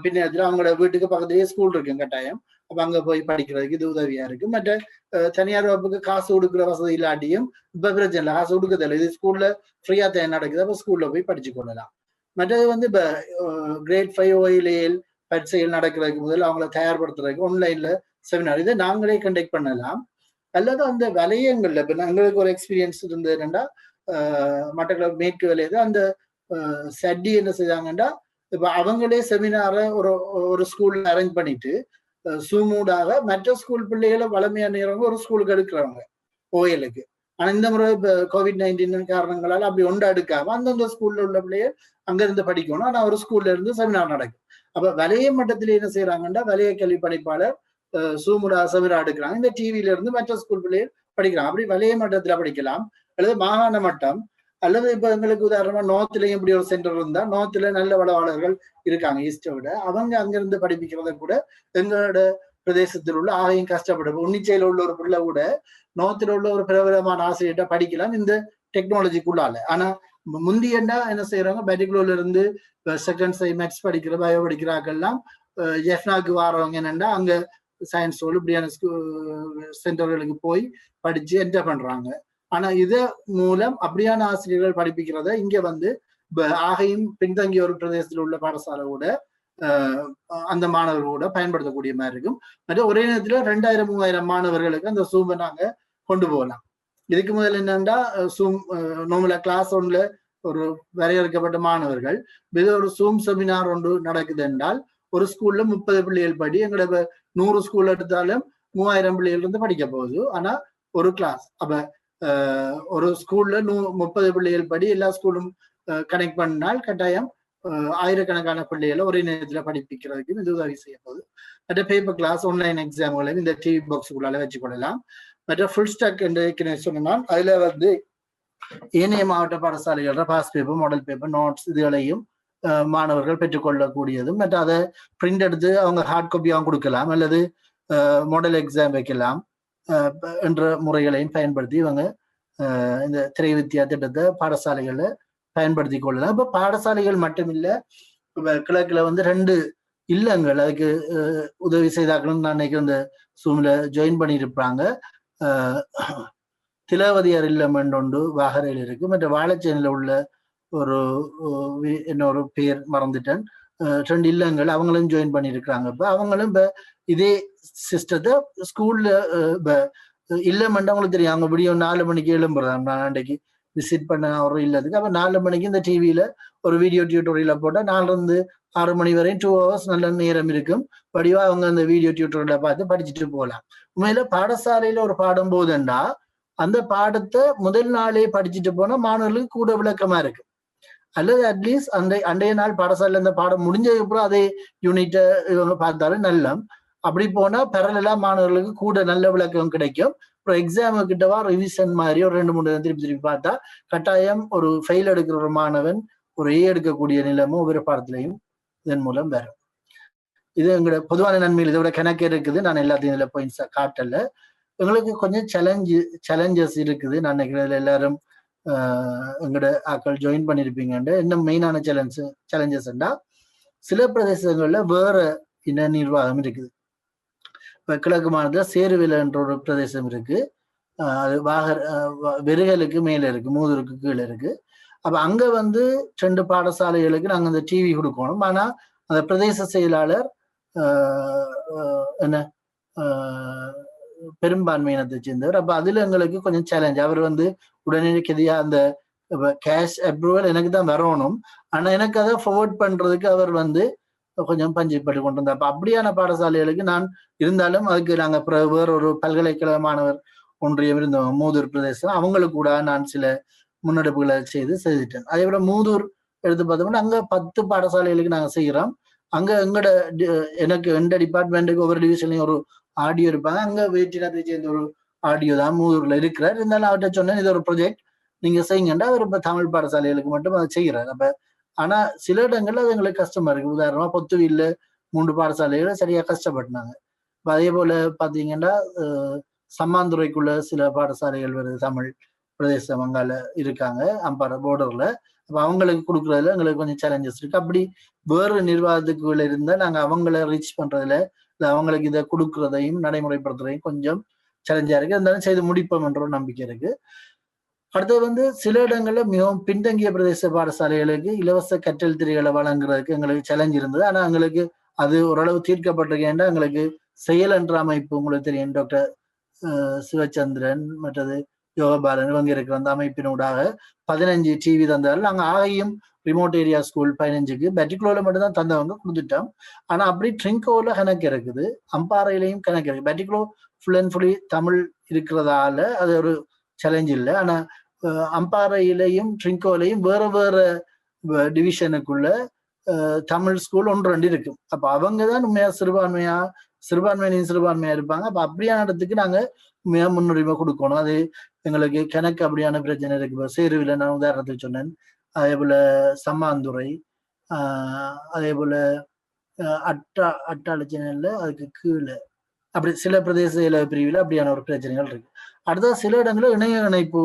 பின்னத்துல அவங்களோட வீட்டுக்கு பக்கத்துலயே ஸ்கூல் இருக்கு கட்டாயம், அப்ப அங்க போய் படிக்கிறதுக்கு இது உதவியா இருக்கு. மற்ற தனியார் வகுப்புக்கு காசு கொடுக்குற வசதி இல்லாட்டியும் இப்ப பிரச்சனை இல்லை, காசு கொடுக்கறதில்லை. இது ஸ்கூல்ல ஃப்ரீயா நடக்குது, அப்ப ஸ்கூல்ல போய் படிச்சு கொள்ளலாம். மற்றது வந்து இப்ப கிரேட் 5 OIL பரீட்சைகள் நடக்கிறதுக்கு முதல் அவங்களை தயார்படுத்துறதுக்கு ஆன்லைன்ல செமினார் இதை நாங்களே கண்டக்ட் பண்ணலாம். அல்லது அந்த வலயங்கள்ல இப்ப எங்களுக்கு ஒரு எக்ஸ்பீரியன்ஸ் இருந்தது என்னன்னா, மட்டக்களப்பு மேற்கு வலயது அந்த சட்டி என்ன செய்தாங்கன்னா, இப்ப அவங்களே செமினாரை ஒரு ஸ்கூல்ல அரேஞ்ச் பண்ணிட்டு சூமூடாக மற்ற ஸ்கூல் பிள்ளைகளை வளமையா நேரவங்க ஒரு ஸ்கூலுக்கு எடுக்கிறவங்க ஓயலுக்கு. ஆனா இந்த முறை இப்ப COVID-19 காரணங்களால அப்படி ஒன்று எடுக்காம அந்தந்த ஸ்கூல்ல உள்ள பிள்ளைகள் அங்க இருந்து படிக்கணும். ஆனா ஒரு ஸ்கூல்ல இருந்து செமினார் நடக்கும். அப்ப வலய மட்டத்துல என்ன செய்யறாங்கன்னா, வலய கல்வி பணிப்பாளர் சூமுடா செமினார் எடுக்கிறாங்க. இந்த டிவில இருந்து மற்ற ஸ்கூல் பிள்ளைகள் படிக்கிறாங்க. அப்படி வலய மட்டத்துல படிக்கலாம், அல்லது மாகாண மட்டம், அல்லது இப்ப எங்களுக்கு உதாரணமா நோர்த்லயும் இப்படி ஒரு சென்டர் இருந்தா நோர்த்ல நல்ல வளவாளர்கள் இருக்காங்க ஈஸ்டை விட, அவங்க அங்கிருந்து படிப்பிக்கிறத கூட எங்களோட பிரதேசத்தில் உள்ள ஆகையும் கஷ்டப்படும். உன்னிச்சையில உள்ள ஒரு பிள்ளை கூட நோர்த்ல உள்ள ஒரு பிரபலமான ஆசிரியர்கிட்ட படிக்கலாம் இந்த டெக்னாலஜிக்குள்ளால. ஆனா முந்தியண்டா என்ன செய்யறாங்க, பெட்டிகுலர்ல இருந்து செகண்ட் மேக்ஸ் படிக்கிற பயோ படிக்கிறாக்கெல்லாம் ஜெஃப்னாக்கு வாரவங்க என்னன்னா அங்க சயின்ஸ் இப்படியான சென்டர்களுக்கு போய் படிச்சு என்டர் பண்றாங்க. ஆனா இது மூலம் அப்படியான ஆசிரியர்கள் படிப்பிக்கிறத இங்க வந்து ஆகையும் பின்தங்கிய ஒரு பிரதேசத்தில் உள்ள பாடசாலை கூட அந்த மாணவர்கள் கூட பயன்படுத்தக்கூடிய மாதிரி இருக்கும். மற்றும் ஒரே நேரத்துல 2000-3000 மாணவர்களுக்கு அந்த சூமை நாங்க கொண்டு போகலாம். இதுக்கு முதல்ல என்னன்னா, சூம் நார்மலா கிளாஸ் 1ல ஒரு வரையறுக்கப்பட்ட மாணவர்கள் இது ஒரு சூம் செமினார் ஒன்று நடக்குது என்றால் ஒரு ஸ்கூல்ல 30 பிள்ளைகள் படி, எங்களோட 100 ஸ்கூல் எடுத்தாலும் 3000 பிள்ளைகள் இருந்து படிக்க போகுது. ஆனா ஒரு கிளாஸ் அப்ப ஒரு ஸ்கூல்ல 30 பிள்ளைகள் படி எல்லா ஸ்கூலும் கனெக்ட் பண்ணால் கட்டாயம் ஆயிரக்கணக்கான பிள்ளைகளை ஒரே நேரத்துல படிப்பிக்கிறதுக்கு இது உதவி செய்ய போகுது. மற்ற பேப்பர் கிளாஸ் ஆன்லைன் எக்ஸாம்களையும் இந்த டிவி பாக்ஸுக்குள்ளால வச்சுக்கொள்ளலாம். மற்ற ஃபுல் ஸ்டாக் என்று சொன்னால் அதுல வந்து ஏனைய மாவட்ட பாடசாலைகள past paper, model paper, notes இதுகளையும் மாணவர்கள் பெற்றுக்கொள்ளக்கூடியதும், மற்ற அதை பிரிண்ட் எடுத்து அவங்க ஹார்ட் காப்பியாகவும் கொடுக்கலாம், அல்லது மாடல் எக்ஸாம் வைக்கலாம் என்ற முறைகளையும் பயன்படுத்தி இவங்க இந்த திரை வித்தியா திட்டத்தை பாடசாலைகளை பயன்படுத்தி கொள்ளலாம். இப்ப பாடசாலைகள் மட்டுமில்ல, கிழக்குல வந்து 2 இல்லங்கள் அதுக்கு உதவி செய்தாக்கணும் நான் நினைக்கிறேன் இந்த சூம்ல ஜாயின் பண்ணியிருப்பாங்க. திலவதியார் இல்லம் ஒன்று வாகரையில் இருக்கு, மற்ற வாழைச்சேனில உள்ள ஒரு இன்னொரு பேர் மறந்துட்டேன், 2 இல்லங்கள் அவங்களும் ஜாயின் பண்ணியிருக்கிறாங்க. இப்ப அவங்களும் இப்ப இதே சிஸ்டத்தை ஸ்கூல்ல இல்லமெண்டு அவங்களுக்கு தெரியும். அவங்க விடியும் 4 மணிக்கு எழும்புறாங்க. நான் அன்றைக்கு விசிட் பண்ண ஒரு இல்லத்துக்கு அப்ப 4 மணிக்கு இந்த டிவியில ஒரு வீடியோ டியூட்டோரியல போட்டா 4 இருந்து 6 மணி வரையும் 2 hours நல்ல நேரம் இருக்கும். படிவா அவங்க அந்த வீடியோ டியூட்டோரியல பார்த்து படிச்சுட்டு போகலாம். உண்மையில பாடசாலையில ஒரு பாடம் போகுதுண்டா அந்த பாடத்தை முதல் நாளே படிச்சுட்டு போனா மாணவர்களுக்கு கூட விளக்கமா இருக்கு. அல்லது அட்லீஸ்ட் அன்றைய நாள் பாடசாலையில அந்த பாடம் முடிஞ்சதுக்கு அப்புறம் அதே யூனிட்டை இவங்க பார்த்தாலும் நல்ல. அப்படி போனா பேரலா மாணவர்களுக்கு கூட நல்ல விளக்கம் கிடைக்கும். அப்புறம் எக்ஸாமு கிட்டவா ரிவிஷன் மாதிரி ஒரு 2-3 திருப்பி பார்த்தா கட்டாயம் ஒரு ஃபெயில் எடுக்கிற ஒரு மாணவன் ஒரு ஏ எடுக்கக்கூடிய நிலைமும் ஒவ்வொரு பாடத்திலையும் இதன் மூலம் வரும். இது எங்களோட பொதுவான நன்மையில் இதோட கணக்கு இருக்குது. நான் எல்லாத்தையும் இதுல பாயிண்ட்ஸா காட்டல. எங்களுக்கு கொஞ்சம் சேலஞ்சஸ் இருக்குது. நான் நினைக்கிறேன் எல்லாரும் எங்களோட ஆக்கள் ஜாயின் பண்ணிருப்பீங்கன்னு. என்ன மெயினான சேலஞ்சஸ்ண்டா சில பிரதேசங்கள்ல வேற இன நிர்வாகம் இருக்குது. இப்ப கிழக்கு மாநிலத்துல சேருவில என்ற ஒரு பிரதேசம் இருக்கு, அது வெறுகலுக்கு மேல இருக்கு, மூதூருக்கு கீழே இருக்கு. அப்ப அங்க வந்து 2 பாடசாலைகளுக்கு நாங்க அந்த டிவி கொடுக்கணும். ஆனா அந்த பிரதேச செயலாளர் என்ன பெரும்பான்மையினத்தை சேர்ந்தவர். அப்ப அதுல எங்களுக்கு கொஞ்சம் சேலஞ்ச். அவர் வந்து உடனடியா அந்த கேஷ் அப்ரூவல் எனக்கு தான் வரணும், ஆனா எனக்கு அதை ஃபார்வர்ட் பண்றதுக்கு அவர் வந்து கொஞ்சம் பஞ்சுப்பட்டு கொண்டு வந்தார். அப்ப அப்படியான பாடசாலைகளுக்கு நான் இருந்தாலும் அதுக்கு நாங்க வேற ஒரு பல்கலைக்கழக மாணவர் ஒன்றியம் இருந்தோம் மூதூர் பிரதேசம், அவங்களுக்கு கூட நான் சில முன்னெடுப்புகளை செய்துட்டேன். அதே போல மூதூர் எடுத்து பார்த்தோம்னா அங்க 10 பாடசாலைகளுக்கு நாங்க செய்யறோம். அங்க எங்கட எனக்கு எந்த டிபார்ட்மெண்ட்டுக்கு ஒவ்வொரு டிவிஷன்லயும் ஒரு ஆடியோ இருப்பாங்க. அங்க வேற்றினத்தை சேர்ந்த ஒரு ஆடியோ தான் மூதூர்ல இருக்கிறார். இருந்தாலும் அவர்கிட்ட சொன்னேன் இது ஒரு ப்ரொஜெக்ட் நீங்க செய்யுங்கண்டா அவர் இப்ப தமிழ் பாடசாலைகளுக்கு மட்டும் அதை செய்யறாரு. அப்ப ஆனா சில இடங்கள்ல அது எங்களுக்கு கஷ்டமா இருக்கு. உதாரணமா பொத்துவில்ல 3 பாடசாலைகளை சரியா கஷ்டப்பட்டாங்க. அதே போல பாத்தீங்கன்னா சம்மாந்துறைக்குள்ள சில பாடசாலைகள் வருது, தமிழ் பிரதேசம் அங்கால இருக்காங்க அம்பாறை போர்டர்ல. அப்ப அவங்களுக்கு கொடுக்குறதுல எங்களுக்கு கொஞ்சம் சேலஞ்சஸ் இருக்கு. அப்படி வேறு நிர்வாகத்துக்குள்ள இருந்தா நாங்க அவங்கள ரீச் பண்றதுல அவங்களுக்கு இதை கொடுக்கறதையும் நடைமுறைப்படுத்துறதையும் கொஞ்சம் சேலஞ்சா இருக்கு. இருந்தாலும் செய்து முடிப்போம் என்ற ஒரு நம்பிக்கை இருக்கு. அடுத்தது சில இடங்கள்ல மிகவும் பின்தங்கிய பிரதேச பாடசாலைகளுக்கு இலவச கற்றல் திரைகளை வழங்குறதுக்கு எங்களுக்கு சேலஞ்ச் இருந்தது. ஆனா எங்களுக்கு அது ஓரளவு தீர்க்கப்பட்டிருக்கேன்டா எங்களுக்கு செயல் என்ற அமைப்பு உங்களுக்கு தெரியும், டாக்டர் சிவச்சந்திரன் மற்றது யோகபாலன் இவங்க இருக்கிற அந்த அமைப்பினூடாக 15 டிவி தந்தாலும் நாங்கள் ஆகையும் ரிமோட் ஏரியா ஸ்கூல் 15க்கு பெட்டிக்லோல மட்டும்தான் தந்தவங்க கொடுத்துட்டோம். ஆனா அப்படி ட்ரிங்கோல கணக்கு இருக்குது, அம்பாறையிலையும் கணக்கு இருக்கு. Batticaloa full and fully Tamil இருக்கிறதால அது ஒரு சேலஞ்ச் இல்லை. ஆனா அம்பாறையிலையும் ட்ரிங்கோலையும் வேற வேற டிவிஷனுக்குள்ள தமிழ் ஸ்கூல் 1-2 இருக்கு. அப்ப அவங்கதான் உண்மையா சிறுபான்மையா இருப்பாங்க. அப்ப அப்படியான இடத்துக்கு நாங்க உண்மையா முன்னுரிமை கொடுக்கணும். அது எங்களுக்கு கணக்கு அப்படியான பிரச்சனை இருக்கு. சேருவில நான் உதாரணத்துக்கு சொன்னேன். அதே போல சம்மாந்துறை, அதே போல அட்டாளச்சனையில அதுக்கு கீழே அப்படி சில பிரதேச பிரிவில் அப்படியான ஒரு பிரச்சனைகள் இருக்கு. அடுத்தது சில இடங்களில் இணைய இணைப்பு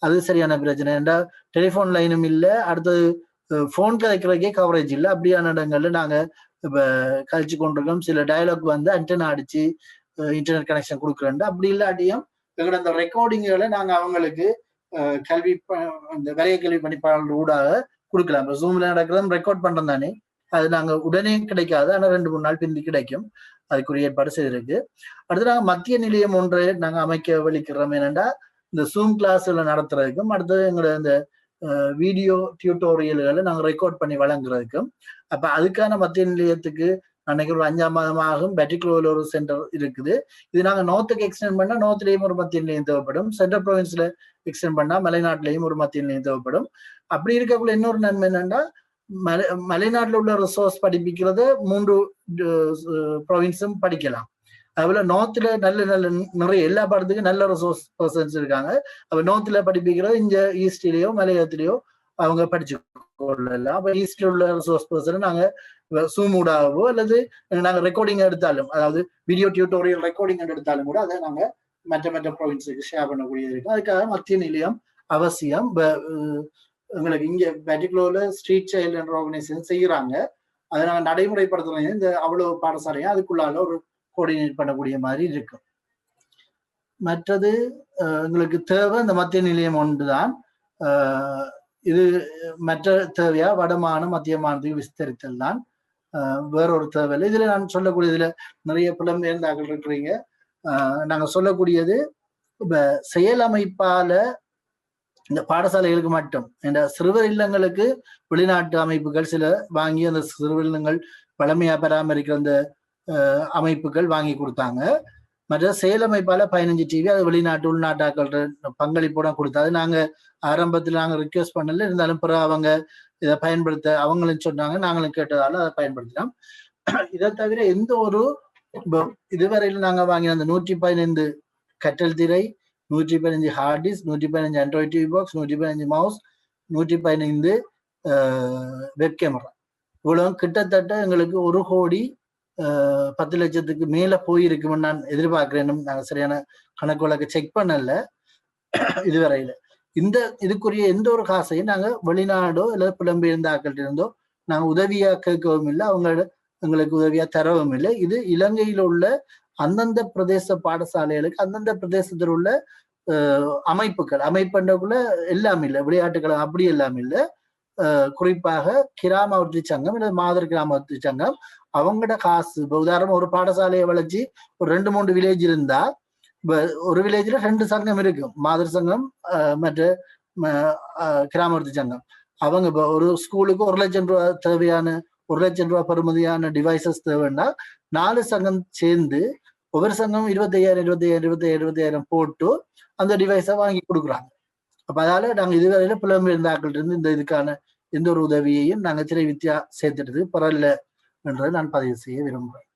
அது சரியான பிரச்சனை. ஏன்டா டெலிஃபோன் லைனும் இல்லை, அடுத்தது போன் கதைக்கிறதுக்கே கவரேஜ் இல்லை. அப்படியான இடங்கள்ல நாங்க இப்ப கழிச்சு கொண்டிருக்கோம். சில டயலாக் அண்டனா அடிச்சு இன்டர்நெட் கனெக்ஷன் கொடுக்குறேன். அப்படி இல்லாட்டியும் எங்களோட அந்த ரெக்கார்டிங்களை நாங்க அவங்களுக்கு கல்வி அந்த வரைய கல்வி பணிப்பாளர்கள் ஊடாக கொடுக்கலாம். இப்போ ஜூம்ல நடக்கிறத ரெக்கார்ட் பண்றோம் தானே, அது நாங்க உடனே கிடைக்காது, ஆனா 2-3 நாள் பிந்தி கிடைக்கும். அதுக்குரிய ஏற்பாடு செய்திருக்கு. அடுத்து நாங்க மத்திய நிலையம் ஒன்றை நாங்க அமைக்க வலிக்கிறோம். என்னன்னா இந்த ஜூம் கிளாஸ்ல நடத்துறதுக்கும் அடுத்தது எங்களோட இந்த வீடியோ டியூட்டோரியல்களை நாங்க ரெக்கார்ட் பண்ணி வழங்குறதுக்கும். அப்ப அதுக்கான மத்திய நிலையத்துக்கு அன்னைக்கு ஒரு 5ஆம் மாதமாகும் பெட்டிக்லோல ஒரு சென்டர் இருக்குது. இது நாங்க நோர்த்துக்கு எக்ஸ்டெண்ட் பண்ணா நோர்த்லயும் ஒரு மத்திய நிலையம் தேவைப்படும், சென்ட்ரல் ப்ரொவின்ஸ்ல எக்ஸ்டெண்ட் பண்ணா மலைநாட்டிலையும் ஒரு மத்திய நிலையம் தேவைப்படும். அப்படி இருக்கக்குள்ள இன்னொரு நன்மை என்னன்னா மலைநாட்டில் உள்ள ரிசோர்ஸ் படிப்பிக்கிறத 3 ப்ரொவின்ஸும் படிக்கலாம். அதுபோல நோர்த்ல நல்ல நிறைய எல்லா பாடத்துக்கும் நல்ல ரிசோர்ஸ் பர்சன்ஸ் இருக்காங்க. அப்ப நோர்த்ல படிப்பிக்கிறது இங்க ஈஸ்ட்லயோ மலையத்திலேயோ அவங்க படிச்சு கொள்ளலாம். அப்ப ஈஸ்ட்ல உள்ள ரிசோர்ஸ் பர்சன் நாங்க சூமூடாகவோ அல்லது நாங்க ரெக்கார்டிங் எடுத்தாலும், அதாவது வீடியோ டியூட்டோரியல் ரெக்கார்டிங் எடுத்தாலும் கூட அதை நாங்க மற்ற ப்ரொவின்ஸுக்கு ஷேர் பண்ணக்கூடியது இருக்கு. அதுக்காக மத்திய நிலையம் அவசியம். எங்களுக்கு இங்க பெட்டிக்லோல ஸ்ட்ரீட் சைல்டு என்ற ஆர்கனைசேஷன் செய்யறாங்க. அதை நாங்க நடைமுறைப்படுத்துறோம். இந்த அவ்வளவு பாடசாலையும் அதுக்குள்ளால ஒரு கோஆர்டினேட் பண்ணக்கூடிய மாதிரி இருக்கு. மற்றது எங்களுக்கு தேவை இந்த மத்திய நிலையம் ஒன்றுதான். இது மற்ற தேவையா வடமானம் மத்தியமானத்துக்கு விஸ்தரித்தல் தான், வேறொரு தேவை இல்லை. இதுல நான் சொல்லக்கூடியதுல நிறைய புலம்பெயர்ந்தாக்கள் இருக்கிறீங்க. நாங்க சொல்லக்கூடியது இப்ப செயலமைப்பால இந்த பாடசாலைகளுக்கு மட்டும் இந்த சிறுவர் இல்லங்களுக்கு வெளிநாட்டு அமைப்புகள் சில வாங்கி அந்த சிறுவர் இல்லங்கள் பழமையா பராமரிக்கிற அந்த அமைப்புகள் வாங்கி கொடுத்தாங்க. மற்ற செயலமைப்பால 15 டிவி அது வெளிநாட்டு உள்நாட்டாக்கள் பங்களிப்போட கொடுத்தாது. நாங்க ஆரம்பத்தில் நாங்க ரிக்வெஸ்ட் பண்ணல, இருந்தாலும் பிறகு அவங்க இதை பயன்படுத்த அவங்களும் சொன்னாங்க, நாங்களும் கேட்டதால அதை பயன்படுத்தினோம். இதை தவிர எந்த ஒரு இதுவரையில நாங்க வாங்கின அந்த 115 கற்றல் திரை, 115 hard disk, 115 Android TV box, 115 mouse, 115 web camera, இவ்வளவு கிட்டத்தட்ட எங்களுக்கு 1,10,00,000 மேல போயிருக்குன்னு நான் எதிர்பார்க்கிறேன். நாங்க சரியான கணக்கு வழக்கு செக் பண்ணல இதுவரையில. இதுக்குரிய எந்த ஒரு காசையும் நாங்க வெளிநாடோ இல்ல புலம்பெயர்ந்த ஆக்கள் இருந்தோ நாங்க உதவியா கேட்கவும் இல்லை, அவங்க எங்களுக்கு உதவியா தரவும் இல்லை. இது இலங்கையில உள்ள அந்தந்த பிரதேச பாடசாலைகளுக்கு அந்தந்த பிரதேசத்தில் உள்ள அமைப்புக்குள்ள எல்லாம் இல்லை, விளையாட்டுகள் அப்படி எல்லாம் இல்லை. குறிப்பாக கிராமவர்த்தி சங்கம் இல்ல மாதர் கிராமவர்த்தி சங்கம் அவங்களோட காசு. இப்போ உதாரணம் ஒரு பாடசாலையை வளைச்சு ஒரு 2-3 வில்லேஜ் இருந்தா ஒரு வில்லேஜ்ல 2 சங்கம் இருக்கும், மாதர் சங்கம் மற்ற கிராமவர்த்தி சங்கம். அவங்க இப்போ ஒரு ஸ்கூலுக்கு 1,00,000 ரூபாய் தேவையான 1,00,000 ரூபாய் பெறுமதியான டிவைசஸ் தேவைன்னா 4 சங்கம் சேர்ந்து ஒவ்வொரு சங்கம் 25,000 போட்டு அந்த டிவைஸை வாங்கி கொடுக்குறாங்க. அப்ப அதால நாங்க இதுவரையில புலம்பெயர்ந்த ஆக்கள் இருந்து இந்த இதுக்கான எந்த ஒரு உதவியையும் நாங்க திரை வித்தியா சேர்த்துட்டு பரவாயில்ல என்றதை நான் பதிவு செய்ய விரும்புறேன்.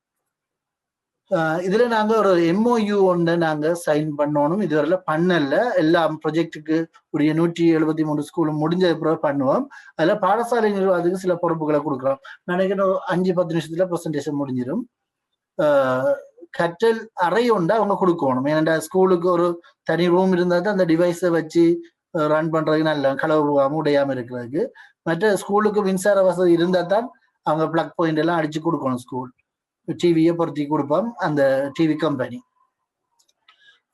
இதுல நாங்க ஒரு MOU ஒன்று நாங்க சைன் பண்ணணும், இதுவரையில பண்ணல. எல்லா ப்ரொஜெக்டுக்கு உரிய 173 ஸ்கூலும் முடிஞ்ச பிறகு பண்ணுவோம். அதுல பாடசாலை நிர்வாகத்துக்கு சில பொறுப்புகளை கொடுக்குறோம். நினைக்கிறேன் 5-10 நிமிஷத்துல ப்ரெசன்டேஷன் முடிஞ்சிடும். கற்றல் அறை ஒன்று அவங்க கொடுக்கணும். ஏன்னா ஸ்கூலுக்கு ஒரு தனி ரூம் இருந்தா தான் அந்த டிவைஸை வச்சு ரன் பண்றதுக்கு நல்ல கலவுருவாம உடையாம இருக்கிறதுக்கு. மற்ற ஸ்கூலுக்கு மின்சார வசதி இருந்தா தான் அவங்க பிளக் பாயிண்ட் எல்லாம் அடிச்சு கொடுக்கணும் ஸ்கூல். டிவியை பொருத்தி கொடுப்போம் அந்த டிவி கம்பெனி.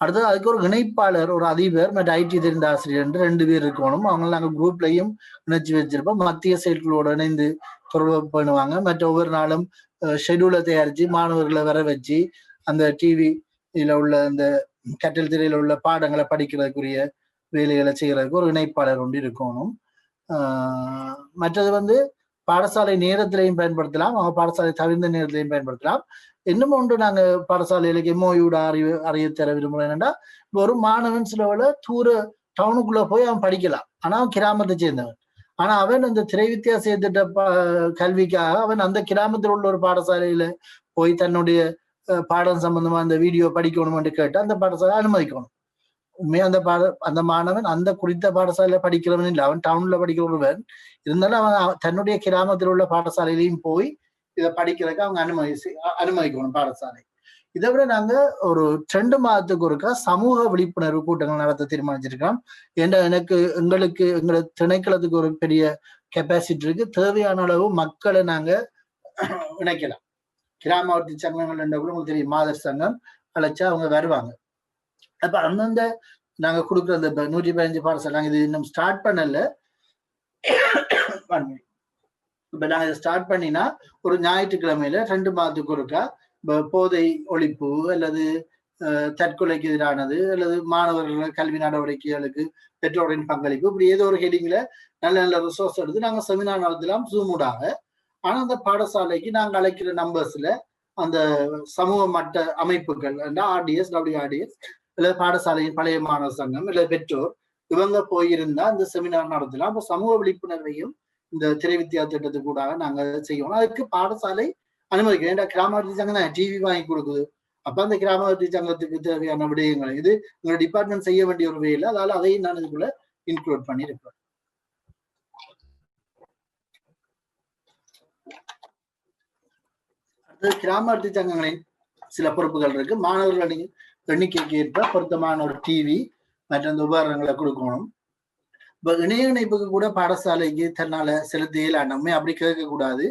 அடுத்தது அதுக்கு ஒரு இணைப்பாளர், ஒரு அதிபர் மற்றும் ஐடி தெரிந்த ஆசிரியர் என்று 2 பேர் இருக்கணும். அவங்க நாங்கள் குரூப்லையும் இணைச்சு வச்சிருப்போம். மத்திய செயற்குழுவோடு இணைந்து தொடர்பு பண்ணுவாங்க. மற்ற ஒவ்வொரு நாளும் ஷெடியூலை தயாரித்து மாணவர்களை வர வச்சு அந்த டிவியில உள்ள அந்த கற்றல் திரையில உள்ள பாடங்களை படிக்கிறதுக்குரிய வேலைகளை செய்யறதுக்கு ஒரு இணைப்பாளர் ஒன்று இருக்கணும். மற்றது பாடசாலை நேரத்திலையும் பயன்படுத்தலாம், அவங்க பாடசாலை தவிர்ந்த நேரத்திலையும் பயன்படுத்தலாம். இன்னும் ஒன்று நாங்க பாடசாலைகளுக்கு எம்ஓயூட அறிய தர விரும்புறோம். என்னன்னா, ஒரு மாணவன் சிலவுல தூர டவுனுக்குள்ள போய் அவன் படிக்கலாம், ஆனா அவன் கிராமத்தை சேர்ந்தவன். ஆனா அவன் அந்த திரை வித்தியாச திட்ட கல்விக்காக அவன் அந்த கிராமத்தில் உள்ள ஒரு பாடசாலையில போய் தன்னுடைய பாடம் சம்பந்தமா அந்த வீடியோ படிக்கணும்னு கேட்டு அந்த பாடசாலை அனுமதிக்கணும். உண்மையா அந்த மாணவன் அந்த குறித்த பாடசாலையில படிக்கிறவன் இல்லை, அவன் டவுன்ல படிக்கிறவன் இருந்தாலும் அவன் தன்னுடைய கிராமத்தில் உள்ள பாடசாலையிலையும் போய் இதை படிக்கிறதுக்கு அவங்க அனுமதிக்கணும் பாடசாலை. இதை விட நாங்க ஒரு 2 மாதத்துக்கு ஒருக்கா சமூக விழிப்புணர்வு கூட்டங்கள் நடத்த தீர்மானிச்சிருக்கோம். ஏன்னா எங்களுக்கு திணைக்களத்துக்கு ஒரு பெரிய கெப்பாசிட்டி இருக்கு. தேவையான அளவு மக்களை நாங்க இணைக்கலாம். கிராமவர்த்தி சங்கங்கள் என்ற கூட உங்களுக்கு தெரியும், மாதர் சங்கம் அழைச்சா அவங்க வருவாங்க. அப்ப அந்தந்த நாங்க கொடுக்குற அந்த 115 பாடசாலை நாங்க இது இன்னும் ஸ்டார்ட் பண்ணல. இப்ப நாங்க இதை ஸ்டார்ட் பண்ணினா ஒரு ஞாயிற்றுக்கிழமையில 2 மாதத்துக்கு ஒருக்கா போதை ஒழிப்பு அல்லது தற்கொலைக்கு எதிரானது அல்லது மாணவர்கள் கல்வி நடவடிக்கைகளுக்கு பெற்றோரின் பங்களிப்பு, இப்படி ஏதோ ஒரு ஹெடிங்ல நல்ல நல்ல ரிசோர்ஸ் எடுத்து நாங்க செமினார் நடத்தலாம் ஜூமூடாக. ஆனா அந்த பாடசாலைக்கு நாங்க அழைக்கிற நம்பர்ஸ்ல அந்த சமூக மட்ட அமைப்புகள் ஆர்டிஎஸ், WRDS இல்ல பாடசாலையின் பழைய மாணவர் சங்கம் இல்ல பெற்றோர் இவங்க போயிருந்தா இந்த செமினார் நடத்தலாம். அப்ப சமூக விழிப்புணர்வையும் இந்த திரை வித்தியாச திட்டத்துக்கு கூட நாங்க செய்யணும். அதுக்கு பாடசாலை அனுமதிக்கிறோம். ஏன்னா கிராமவர்த்தி சங்கம் தான் டிவி வாங்கி கொடுக்குது. அப்ப அந்த கிராமவர்த்தி சங்கத்துக்கு தேவையான விடயங்கள் இது உங்க டிபார்ட்மெண்ட் செய்ய வேண்டிய ஒரு வேலை, அதனால அதையும் நான் இதுக்குள்ள இன்க்ளூட் பண்ணி இருக்கிறேன். அடுத்தது கிராமவர்த்தி சங்கங்களின் சில பொறுப்புகள் இருக்கு. மாணவர்களின் எண்ணிக்கைக்கு ஏற்ப பொருத்தமான ஒரு டிவி மற்ற அந்த உபகரணங்களை கொடுக்கணும். இப்ப இணைய இணைப்புக்கு கூட பாடசாலைக்கு தன்னால செலுத்த இயலாண்டமே அப்படி கேட்க கூடாது.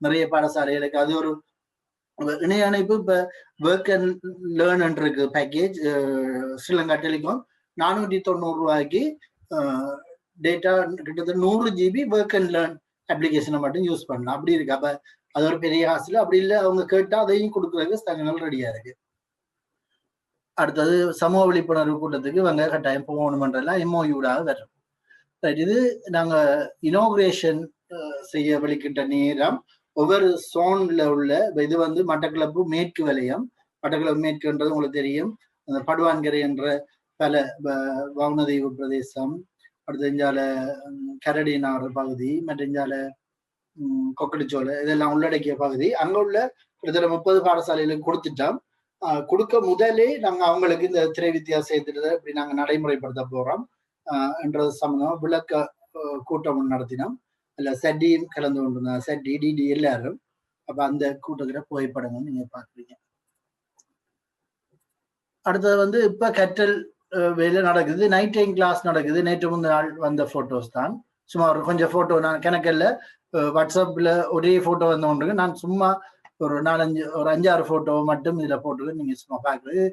நிறைய பாடசாலைகளுக்கு அது ஒரு இணைய இணைப்பு. இப்ப ஒர்க் அண்ட் லேர்ன் இருக்கு பேக்கேஜ், ஸ்ரீலங்கா டெலிகாம் 490 ரூபாய்க்கு டேட்டா கிட்டத்தட்ட 100 GB ஒர்க் அண்ட் லேர்ன் அப்ளிகேஷனை மட்டும் யூஸ் பண்ணலாம். அப்படி இருக்கு. அப்ப அது ஒரு பெரிய ஹாஸ்டல். அப்படி இல்லை, அவங்க கேட்டா அதையும் கொடுக்குறதுக்கு சங்கங்கள் ரெடியா இருக்கு. அடுத்தது சமூக விழிப்புணர்வு கூட்டத்துக்கு இவங்க கட்டாயம் போகணுமென்றெல்லாம் எம்ஓயூடாக வரும். இது நாங்க இனோகிரேஷன் செய்ய வெளிக்கிட்ட நேரம் ஒவ்வொரு சோன்ல உள்ள இது மட்டக்களப்பு மேற்கு வலயம். மட்டக்களப்பு மேற்குன்றது உங்களுக்கு தெரியும், அந்த படுவான்கரை என்ற பல வவுனதீவு பிரதேசம், அடுத்த இஞ்சால கரடினாறு பகுதி, மற்ற இஞ்சால கொக்கடிச்சோலை, இதெல்லாம் உள்ளடக்கிய பகுதி. அங்க உள்ள கிட்டத்தட்ட 30 பாடசாலைகளுக்கு கொடுத்துட்டோம். கொடுக்க முதலே நாங்க அவங்களுக்கு இந்த திரை வித்தியாச திட்டத்தை இப்படி நாங்க நடைமுறைப்படுத்த போறோம் என்றது சம்பந்தமா விளக்க கூட்டம் நடத்தினோம். இல்ல செட்டியும் கலந்து கொண்டிருந்தாங்க, செட்டி டிடி எல்லாரும். அப்ப அந்த கூட்டத்துல புகைப்படங்கள் நீங்க பாக்குறீங்க. அடுத்தது இப்ப கற்றல் வேலை நடக்குது, நைட் டைம் கிளாஸ் நடக்குது. நேற்று முந்தின நாள் வந்த போட்டோஸ் தான், சும்மா ஒரு கொஞ்சம் போட்டோ நான் கணக்கில் வாட்ஸ்அப்ல ஒரே போட்டோ வந்தோன்றது. நான் சும்மா ஒரு 5-6 போட்டோ மட்டும் இதுல போட்டு நீங்க சும்மா பாக்குறது.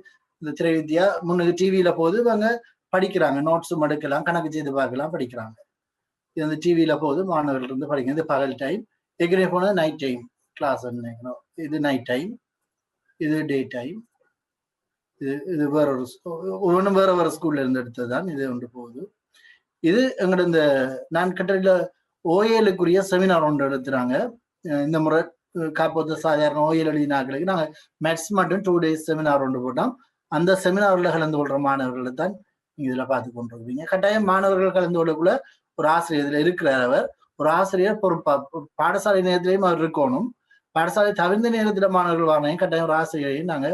இந்த திரை வித்தியா முன்னுக்கு டிவியில போகுது, இவங்க படிக்கிறாங்க, நோட்ஸும் எடுக்கலாம், கணக்கு செய்து பார்க்கலாம், படிக்கிறாங்க. இது வந்து டிவியில போகுது, மாணவர்கள் இருந்து படிக்கிறது. இது பகல் டைம். ஏற்கனவே போனது நைட் டைம் கிளாஸ் நினைக்கணும். இது நைட் டைம், இது டே டைம். இது வேற ஒரு ஒவ்வொன்றும் வேற வேற ஸ்கூல்ல இருந்து எடுத்ததுதான். இது ஒன்று போகுது. இது எங்களோட இந்த நான் கட்டளையில ஓஏலுக்குரிய செமினார் ஒன்று எடுத்துறாங்க. இந்த முறை காப்போத்த சாதாரண ஓஏல் எழுதினாக்களுக்கு நாங்கள் மேத்ஸ் மட்டும் 2 days செமினார் ஒன்று போட்டோம். அந்த செமினார்ல கலந்து கொள்ற மாணவர்களை தான் நீங்க இதுல பார்த்து கொண்டிருக்கீங்க. கட்டாயம் மாணவர்கள் கலந்து கொள்ளக்குள்ள ஒரு ஆசிரியர் இதுல இருக்கிறார். அவர் ஒரு ஆசிரியர் பொறுப்பா பாடசாலை நேரத்திலையும் அவர் இருக்கணும். பாடசாலை தவிர்ந்த நேரத்துல மாணவர்கள் வாங்கினையும் கட்டாயம் ஒரு ஆசிரியரையும் நாங்க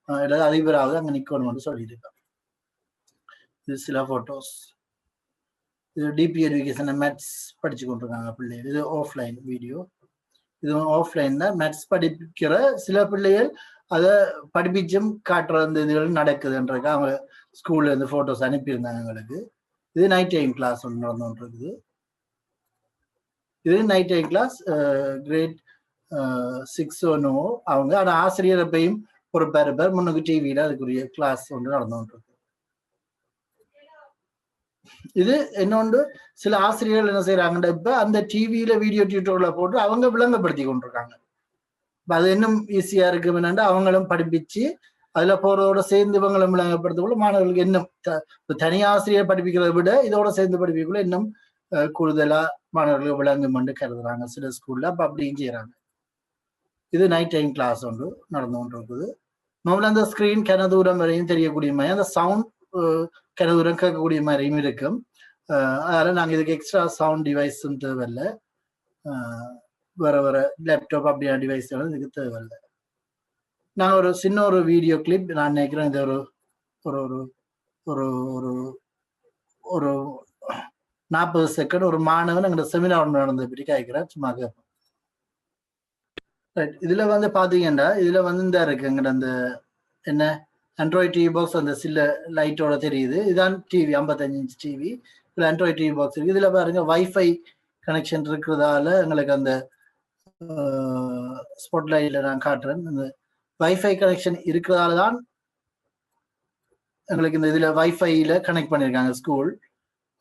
ஏதாவது அதிபராவது அங்க நிக்கணும்னு சொல்லியிருக்கோம். இது சில போட்டோஸ். இது டிபி எஜுகேஷன் மேத்ஸ் படிச்சு கொண்டிருக்காங்க பிள்ளைகள். இது ஆஃப்லைன் வீடியோ. இது ஆஃப்லைன் தான். மேத்ஸ் படிக்கிற சில பிள்ளைகள் அதை படிப்பிச்சும் காட்டுற அந்த இதுகள் நடக்குதுன்றது அவங்க ஸ்கூல்ல இருந்து போட்டோஸ் அனுப்பியிருந்தாங்க எங்களுக்கு. இது நைட் டைம் கிளாஸ் ஒன்று நடந்துட்டு இருக்குது. இது நைட் டைம் கிளாஸ் கிரேட் 6 அவங்க. ஆனா ஆசிரியர் எப்பயும் ஒரு பேர் முன்னுக்கு டிவியில அதுக்குரிய கிளாஸ் ஒன்று நடந்து கொண்டிருக்கு. இது இன்னொன்று சில ஆசிரியர்கள் என்ன செய்யறாங்கன்னா இப்ப அந்த டிவியில வீடியோ டியூட்டோர்ல போட்டு அவங்க விளங்கப்படுத்தி கொண்டிருக்காங்க. அது இன்னும் ஈஸியா இருக்கு என்னன்னா அவங்களும் படிப்பிச்சு அதுல போறதோட சேர்ந்து இவங்களும் விளங்கப்படுத்தக்குள்ள மாணவர்களுக்கு இன்னும் தனி ஆசிரியர் படிப்பிக்கிறத விட இதோட சேர்ந்து படிப்பிக்குள்ள இன்னும் கூடுதலா மாணவர்களுக்கு விளங்கும் என்று கருதுறாங்க சில ஸ்கூல்ல. அப்ப அப்படியும் செய்யறாங்க. இது நைட் டைம் கிளாஸ் ஒன்று நடந்து கொண்டு இருக்குது. நார்மலா அந்த ஸ்கிரீன் கிண தூரம் வரையும் தெரியக்கூடிய மாதிரி அந்த சவுண்ட் கிண தூரம் கேட்கக்கூடிய மாதிரியும் இருக்கும். அதனால நாங்க இதுக்கு எக்ஸ்ட்ரா சவுண்ட் டிவைஸ் தேவையில்லை. வேற வேற லேப்டாப் அப்படியான டிவைஸ் இதுக்கு தேவையில்லை. நான் ஒரு சின்ன ஒரு வீடியோ கிளிப் நான் நினைக்கிறேன் இது ஒரு ஒரு ஒரு ஒரு ஒரு 40 செகண்ட் ஒரு மாணவன் எங்களோட செமினார் நடந்ததை பற்றி கேட்கிறேன். சும்மா கேட்போம். இதுல வந்து பாத்தீங்கன்னா இதுல வந்து இந்த இருக்கு எங்கட அந்த என்ன ஆண்ட்ராய்ட் டிவி பாக்ஸ் அந்த சில லைட்டோட தெரியுது. இதுதான் டிவி 55 இன்ச் டிவி. இதுல ஆண்ட்ராய்ட் டிவி பாக்ஸ் இருக்கு. இதுல பாருங்க வைஃபை கனெக்ஷன் இருக்கிறதால எங்களுக்கு அந்த ஸ்பாட்லைட்ல நான் காட்டுறேன். இந்த வைஃபை கனெக்ஷன் இருக்கிறதால தான் எங்களுக்கு இந்த இதுல வைஃபைல கனெக்ட் பண்ணிருக்காங்க ஸ்கூல்.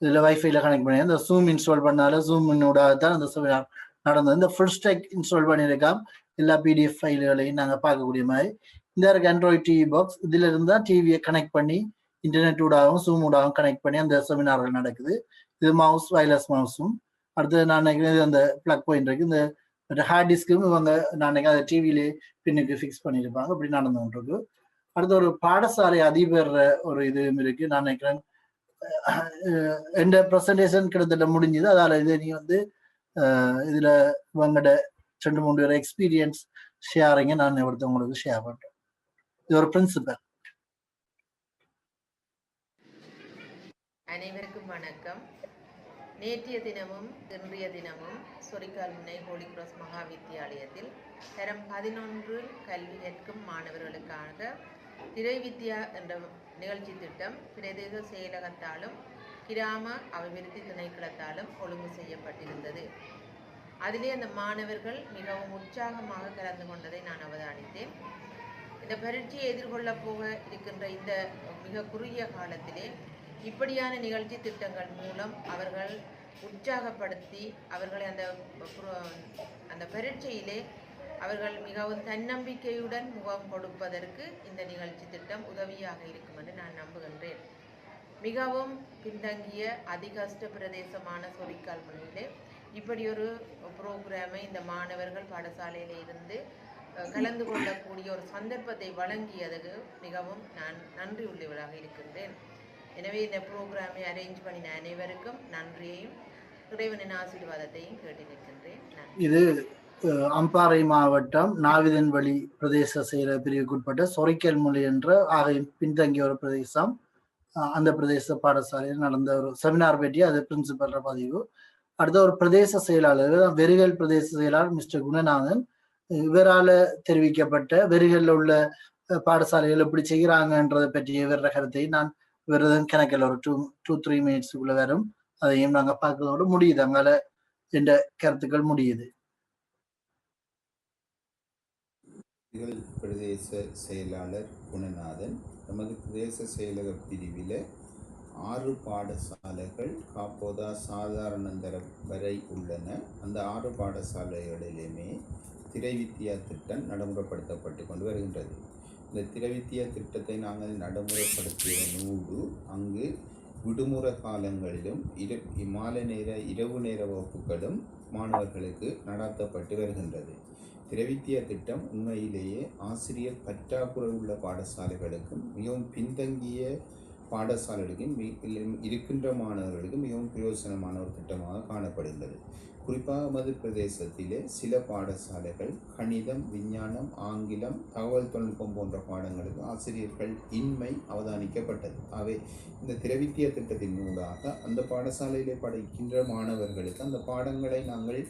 இதுல வைஃபைல கனெக்ட் பண்ணி இந்த ஜூம் இன்ஸ்டால் பண்ணால ஜூமினோட தான் அந்த செமினார் நடந்தது. இந்த ஃபுல் ஸ்டாக் இன்ஸ்டால் பண்ணியிருக்கோம். எல்லா பிடிஎஃப் ஃபைல்களையும் நாங்கள் பார்க்கக்கூடிய மாதிரி இந்த இருக்கு ஆண்ட்ராய்ட் டிவி பாக்ஸ். இதுல இருந்தா டிவியை கனெக்ட் பண்ணி இன்டர்நெட் ஊடாகவும் ஜூம் ஊடாகவும் கனெக்ட் பண்ணி அந்த செமினார்கள் நடக்குது. இது மவுஸ் வயர்லெஸ் மவுஸும். அடுத்து நான் நினைக்கிறேன் அந்த பிளக் பாயிண்ட் இருக்கு. இந்த ஹார்ட் டிஸ்க்கும் இவங்க நான் நினைக்கிறேன் அதை டிவிலே பின்னுக்கு ஃபிக்ஸ் பண்ணியிருப்பாங்க. அப்படி நடந்து கொண்டிருக்கு. அடுத்து ஒரு பாடசாலை அதிபர் ஒரு இதுவும் இருக்கு. நான் நினைக்கிறேன் எந்த ப்ரெசன்டேஷன் கிட்டத்தட்ட முடிஞ்சது. அதால இது நீ வந்து இதுல இவங்கட 2-3 பேர் எக்ஸ்பீரியன்ஸ் ஷேரிங்க நான் ஒருத்தவங்களுக்கு ஷேர் பண்றேன். இது ஒரு பிரின்சிபல். அனைவருக்கும் வணக்கம். நேற்றைய தினமும் இன்றைய தினமும் சொரிக்கால் முனை ஹோலி கிராஸ் மகா வித்தியாலயத்தில் தரம் 11 கல்வி கற்கும் மாணவர்களுக்காக திரை வித்யா என்ற நிகழ்ச்சி திட்டம் பிரதேச செயலகத்தாலும் கிராம அபிவிருத்தி திணைக்களத்தாலும் ஒழுங்கு செய்யப்பட்டிருந்தது. அதிலே அந்த மாணவர்கள் மிகவும் உற்சாகமாக கலந்து கொண்டதை நான் அவதானித்தேன். இந்த பரீட்சையை எதிர்கொள்ள போக இருக்கின்ற இந்த மிக குறுகிய காலத்திலே இப்படியான நிகழ்ச்சி திட்டங்கள் மூலம் அவர்கள் உற்சாகப்படுத்தி அவர்களை அந்த பரீட்சையிலே அவர்கள் மிகவும் தன்னம்பிக்கையுடன் முகம் கொடுப்பதற்கு இந்த நிகழ்ச்சி திட்டம் உதவியாக இருக்கும் என்று நான் நம்புகின்றேன். மிகவும் பின்தங்கிய அதிகஷ்ட பிரதேசமான சொரிக்கால் முனையிலே இப்படி ஒரு புரோகிராமை இந்த மாணவர்கள் பாடசாலையில் இருந்து கலந்து கொள்ளக்கூடிய ஒரு சந்தர்ப்பத்தை வழங்கியதுக்கு மிகவும் நான் நன்றி உள்ளவராக இருக்கின்றேன். எனவே இந்த ப்ரோக்ராமை அரேஞ்ச் பண்ணின அனைவருக்கும் நன்றியையும் இறைவனின் ஆசீர்வாதத்தையும் கேட்டு நிற்கின்றேன். இது அம்பாறை மாவட்டம் நாவிதன்வழி பிரதேச செயலக பிரிவுக்குட்பட்ட சொரிக்கல் முனை என்ற பின்தங்கிய ஒரு பிரதேசம். அந்த பிரதேச பாடசாலையில் நடந்த ஒரு செமினார் பற்றி அது பிரின்சிபல் பதிவு. அடுத்த ஒரு பிரதேச செயலாளர் வெறுகல் பிரதேச செயலாளர் மிஸ்டர் குணநாதன் இவரால தெரிவிக்கப்பட்ட வெறுகல்ல உள்ள பாடசாலைகள் எப்படி செய்கிறாங்கன்றதை பற்றிய இவர கருத்தை நான் விரதம் கணக்கில் ஒரு 2-3 மினிட்ஸுக்குள்ள வரும். அதையும் நாங்க பார்க்கறதோடு முடியுது. அங்கால என்ற கருத்துக்கள் முடியுது. பிரதேச செயலாளர் குணநாதன் நமது பிரதேச செயலக பிரிவில் 6 பாடசாலைகள் காப்போதா சாதாரண வரை உள்ளன. அந்த 6 பாடசாலைகளிலுமே திரை வித்யா திட்டம் நடைமுறைப்படுத்தப்பட்டு கொண்டு வருகின்றது. இந்த திரை வித்யா திட்டத்தை நாங்கள் நடைமுறைப்படுத்திய நூறு அங்கு விடுமுறை காலங்களிலும் மாலை நேர இரவு நேர வகுப்புகளும் மாணவர்களுக்கு நடத்தப்பட்டு வருகின்றது. திரை வித்யா திட்டம் உண்மையிலேயே ஆசிரியர் பற்றாக்குறை உள்ள பாடசாலைகளுக்கும் மிகவும் பின்தங்கிய பாடசாலைகளுக்கும் இருக்கின்ற மாணவர்களுக்கு மிகவும் பிரயோசனமான ஒரு திட்டமாக காணப்படுகிறது. குறிப்பாக மது பிரதேசத்திலே சில பாடசாலைகள் கணிதம், விஞ்ஞானம், ஆங்கிலம், தகவல் தொழில்நுட்பம் போன்ற பாடங்களுக்கு ஆசிரியர்கள் இன்மை அவதானிக்கப்பட்டது. அவை இந்த திரை வித்யா திட்டத்தின் மூலமாக அந்த பாடசாலையிலே படிக்கின்ற மாணவர்களுக்கு அந்த பாடங்களை நாங்கள்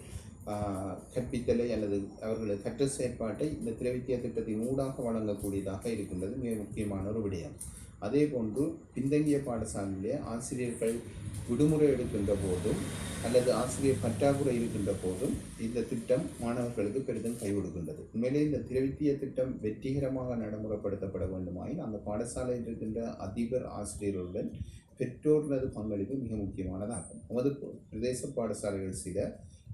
கற்பித்தலை அல்லது அவர்களது கற்றல் செயற்பாட்டை இந்த திரை வித்யா திட்டத்தின் ஊடாக வழங்கக்கூடியதாக இருக்கின்றது. மிக முக்கியமான ஒரு விடயம். அதே போன்று பின்தங்கிய பாடசாலையிலே ஆசிரியர்கள் விடுமுறை எடுக்கின்ற போதும் அல்லது ஆசிரியர் பற்றாக்குறை இருக்கின்ற போதும் இந்த திட்டம் மாணவர்களுக்கு பெரிதும் கை கொடுக்கின்றது. உண்மையிலே இந்த திரவித்திய திட்டம் வெற்றிகரமாக நடைமுறைப்படுத்தப்பட வேண்டுமாயின் அந்த பாடசாலையில் இருக்கின்ற அதிபர் ஆசிரியர்களுடன் பெற்றோர்களது பங்களிப்பு மிக முக்கியமானதாகும். நமது பிரதேச பாடசாலைகள் சில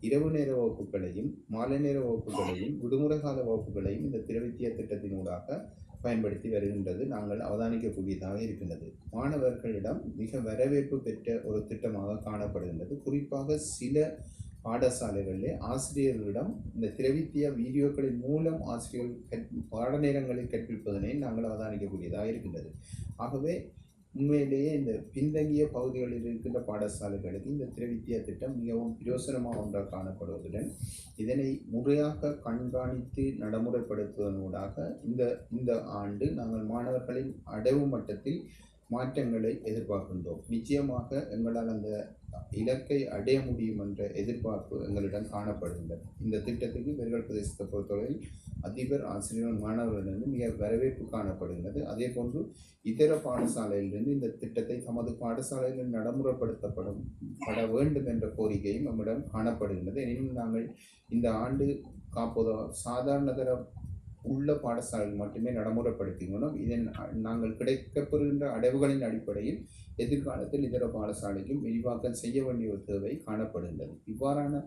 இரவு நேர வகுப்புகளையும் மாலை நேர வகுப்புகளையும் விடுமுறை கால வகுப்புகளையும் இந்த திரவித்திய திட்டத்தினூடாக பயன்படுத்தி வருகின்றது நாங்கள் அவதானிக்கக்கூடியதாக இருக்கின்றது. மாணவர்களிடம் மிக வரவேற்பு பெற்ற ஒரு திட்டமாக காணப்படுகின்றது. குறிப்பாக சில பாடசாலைகளிலே ஆசிரியர்களிடம் இந்த திரவித்திய வீடியோக்களின் மூலம் ஆசிரியர்கள் பாட நேரங்களில் கற்பிப்பதனை நாங்கள் அவதானிக்கக்கூடியதாக இருக்கின்றது. ஆகவே உண்மையிலேயே இந்த பின்தங்கிய பகுதிகளில் இருக்கின்ற பாடசாலைகளுக்கு இந்த திரவித்திய திட்டம் மிகவும் பிரயோசனமாக ஒன்றாக காணப்படுவதுடன் இதனை முறையாக கண்காணித்து நடைமுறைப்படுத்துவதனூடாக இந்த ஆண்டு நாங்கள் மாணவர்களின் அடைவு மட்டத்தில் மாற்றங்களை எதிர்பார்க்கின்றோம். நிச்சயமாக எங்களால் அந்த இலக்கை அடைய முடியும் என்ற எதிர்பார்ப்பு எங்களிடம் காணப்படுகின்றது. இந்த திட்டத்துக்கு பெருகல் பிரதேசத்தை பொறுத்தவரையில் அதிபர் ஆசிரியர் மாணவர்களிடம் மிக வரவேற்பு காணப்படுகின்றது. அதே போன்று இதர பாடசாலையிலிருந்து இந்த திட்டத்தை தமது பாடசாலையில் நடைமுறைப்படுத்தப்பட வேண்டும் என்ற கோரிக்கையும் நம்மிடம் காணப்படுகின்றது. எனினும் நாங்கள் இந்த ஆண்டு காப்போதோ சாதாரணதர உள்ள பாடசாலைகள் மட்டுமே நடைமுறைப்படுத்தினோம். இதன் நாங்கள் கிடைக்கப்பெறுகின்ற அடைவுகளின் அடிப்படையில் எதிர்காலத்தில் இதர பாடசாலைக்கும் விரிவாக்கம் செய்ய வேண்டிய ஒரு தேவை காணப்படுகின்றது. இவ்வாறான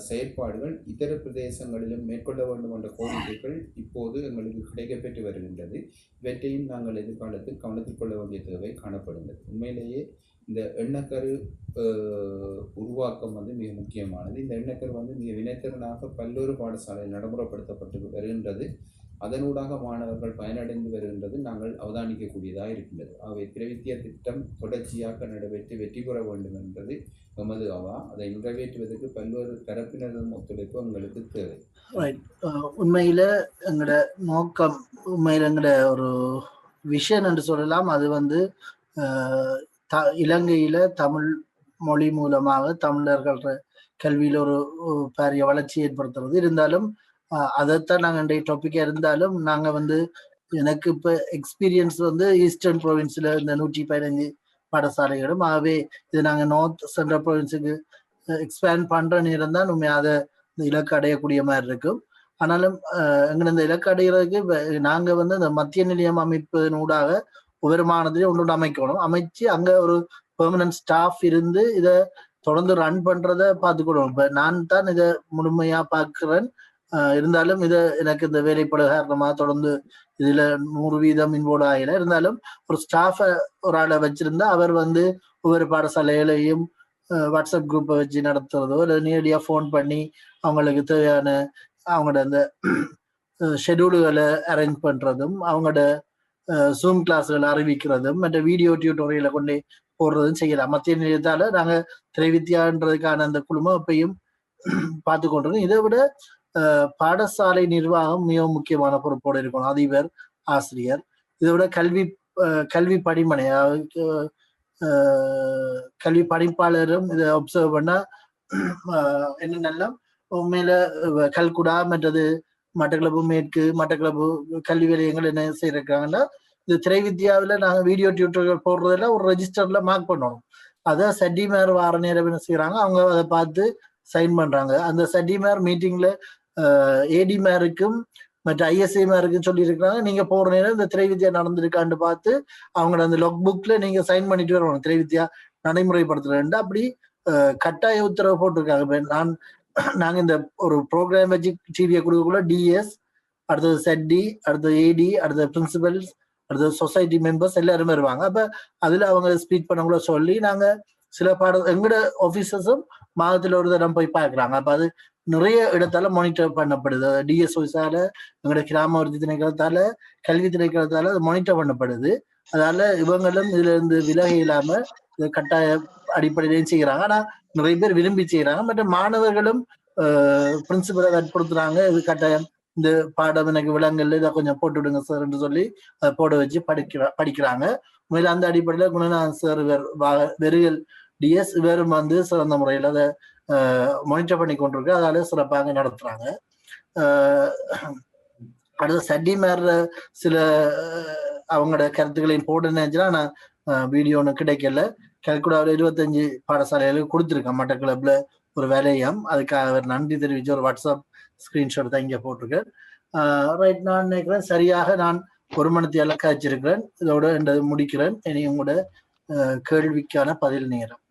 செயற்பாடுகள் இதர பிரதேசங்களிலும் மேற்கொள்ள வேண்டும் என்ற கோரிக்கைகள் இப்போது எங்களுக்கு கிடைக்கப்பெற்று வருகின்றது. இவற்றையும் நாங்கள் எதிர்காலத்தில் கவனத்தில் கொள்ள வேண்டிய தேவை காணப்படுகின்றது. உண்மையிலேயே இந்த எண்ணக்கரு உருவாக்கம் மிக முக்கியமானது. இந்த எண்ணக்கரு மிக வினைத்திறனாக பல்வேறு பாடசாலையில் நடைமுறைப்படுத்தப்பட்டு வருகின்றது. அதனூடாக மாணவர்கள் பயனடைந்து வருகின்றது நாங்கள் அவதானிக்கக்கூடியதாக இருக்கின்றது. ஆகவே திரவித்திய திட்டம் தொடர்ச்சியாக நடைபெற்று வெற்றி பெற வேண்டும் என்பது எமது அதை நிறைவேற்றுவதற்கு பல்வேறு தரப்பினரும் ஒத்துழைப்பு எங்களுக்கு தேவை. உண்மையில எங்களோட நோக்கம் உண்மையில எங்களோட ஒரு விஷயம் என்று சொல்லலாம். அது இலங்கையில தமிழ் மொழி மூலமாக தமிழர்கள் கல்வியில ஒரு பெரிய வளர்ச்சி ஏற்படுத்துறது. இருந்தாலும் அதைத்தான் நாங்கள் இன்றைய டாபிக்கா இருந்தாலும் நாங்க எனக்கு இப்ப எக்ஸ்பீரியன்ஸ் ஈஸ்டர்ன் ப்ரொவின்ஸ்ல இந்த 115 பாடசாலைகளும். ஆகவே இது நாங்க நார்த் சென்ட்ரல் ப்ரொவின்ஸுக்கு எக்ஸ்பேண்ட் பண்ற நேரம் தான் உண்மை அதை இலக்கு அடையக்கூடிய மாதிரி இருக்கும். ஆனாலும் எங்க இந்த இலக்கு அடைகிறதுக்கு நாங்க இந்த மத்திய நிலையம் அமைப்பதனூடாக ஒவ்வொரு மாநிலத்திலையும் ஒன்று அமைக்கணும். அமைச்சு அங்க ஒரு பெர்மனன்ட் ஸ்டாஃப் இருந்து இதை தொடர்ந்து ரன் பண்றத பார்த்துக்கணும். இப்ப நான் தான் இதை முழுமையா பார்க்கிறேன். இருந்தாலும் இதை எனக்கு இந்த வேலைப்பட காரணமாக தொடர்ந்து இதுல 100% இன்வால்வ் ஆகல. இருந்தாலும் ஒரு ஸ்டாஃபை ஒரு ஆளை வச்சிருந்தா அவர் ஒவ்வொரு பாடசாலைகளையும் வாட்ஸ்அப் குரூப்பை வச்சு நடத்துறதோ இல்லை நேரடியாக ஃபோன் பண்ணி அவங்களுக்கு தேவையான அவங்களோட அந்த ஷெடியூல்களை அரேஞ்ச் பண்றதும் அவங்களோட ஜூம் கிளாஸ்களை அறிவிக்கிறதும் மற்ற வீடியோ டியூட்டோரியலை கொண்டு போடுறதும் செய்யலாம். மத்திய நிலையத்தால நாங்க திரைவித்யான்றதுக்கான அந்த குழுமம் எப்பயும் பார்த்து கொண்டிருக்கோம். இதை விட பாடசாலை நிர்வாகம் மிக முக்கியமான பொறுப்போடு இருக்கணும். அதிபர் ஆசிரியர் இதை விட கல்வி படிமனை கல்வி பணிப்பாளரும் இதை அப்சர்வ் பண்ணா என்னென்னலாம் உண்மையில கல்குடா மற்றது மட்டக்களப்பு மேற்கு மட்டக்களப்பு கல்வி நிலையங்கள் என்ன செய்யறாங்கன்னா இந்த திரைவித்யாவில நாங்க வீடியோ டியூட்டோரியல் போடுறதுல ஒரு ரெஜிஸ்டர்ல மார்க் பண்ணணும். அதை சட்டிமேர் வார நேரம் என்ன செய்யறாங்க அவங்க அதை பார்த்து சைன் பண்றாங்க. அந்த சட்டிமேர் மீட்டிங்ல ஏடி மேருக்கும் மற்ற ஐஎஸ்ஐ மேருக்கும் சொல்லி இருக்கிறாங்க நீங்க போற நேரம் இந்த திரைவித்யா நடந்திருக்கான்னு பார்த்து அவங்களோட அந்த லாக் புக்ல நீங்க சைன் பண்ணிட்டு வரணும் திரைவித்யா நடைமுறைப்படுத்துறேன். அப்படி கட்டாய உத்தரவு போட்டிருக்காங்க. நாங்க இந்த ஒரு ப்ரோக்ராம் வச்சு டிவியை கொடுக்கக்குள்ள டிஎஸ் அடுத்தது செட்டி அடுத்தது ஏடி அடுத்தது பிரின்சிபல்ஸ் அடுத்தது சொசைட்டி மெம்பர்ஸ் எல்லாருமே வருவாங்க. அப்ப அதுல அவங்க ஸ்பீச் பண்ணக்குள்ள சொல்லி நாங்க சில எங்களோட ஆபீசர்ஸும் மாதத்துல ஒரு தரம் போய் பார்க்குறாங்க. அப்ப அது நிறைய இடத்தால மானிட்டர் பண்ணப்படுது. டிஎஸ் ஆஃபீஸால எங்களோட கிராமவர்த்தி திணைக்களத்தால கல்வி திணைக்களத்தால அது மானிட்டர் பண்ணப்படுது. அதனால இவங்களும் இதுல இருந்து விலகி இல்லாம கட்டாய அடிப்படையிலையும் செய்யறாங்க. ஆனா நிறைய பேர் விரும்பி செய்யறாங்க. மற்ற மாணவர்களும் பிரின்சிபலை வற்புறுத்துறாங்க இது கட்டாயம் இந்த பாடம் எனக்கு விலங்குல இதை கொஞ்சம் போட்டு விடுங்க சார் என்று சொல்லி அதை போட வச்சு படிக்கிறாங்க. உண்மையில அந்த அடிப்படையில குணநாதன் சார் வெறுகல் டிஎஸ் இவரும் சிறந்த முறையில் அதை மானிட்டர் பண்ணி கொண்டிருக்கு. அதால சிறப்பாக நடத்துறாங்க. அடுத்த சட்டி மேற சில அவங்களோட கருத்துக்களையும் போட நினைச்சுன்னா நான் வீடியோ ஒன்று கிடைக்கல. கல்குடாவில் 25 பாடசாலைகளுக்கு கொடுத்துருக்கேன் மட்டக்களப்புல ஒரு வேலையம். அதுக்காக அவர் நன்றி தெரிவிச்சு ஒரு வாட்ஸ்அப் ஸ்கிரீன்ஷாட் தான் இங்கே போட்டிருக்கேன். ரைட், நான் நினைக்கிறேன் சரியாக நான் 1 மணி நேரம் காய்ச்சிருக்கிறேன். இதோட முடிக்கிறேன். இனி உங்களோட கேள்விக்கான பதில் நேரம்.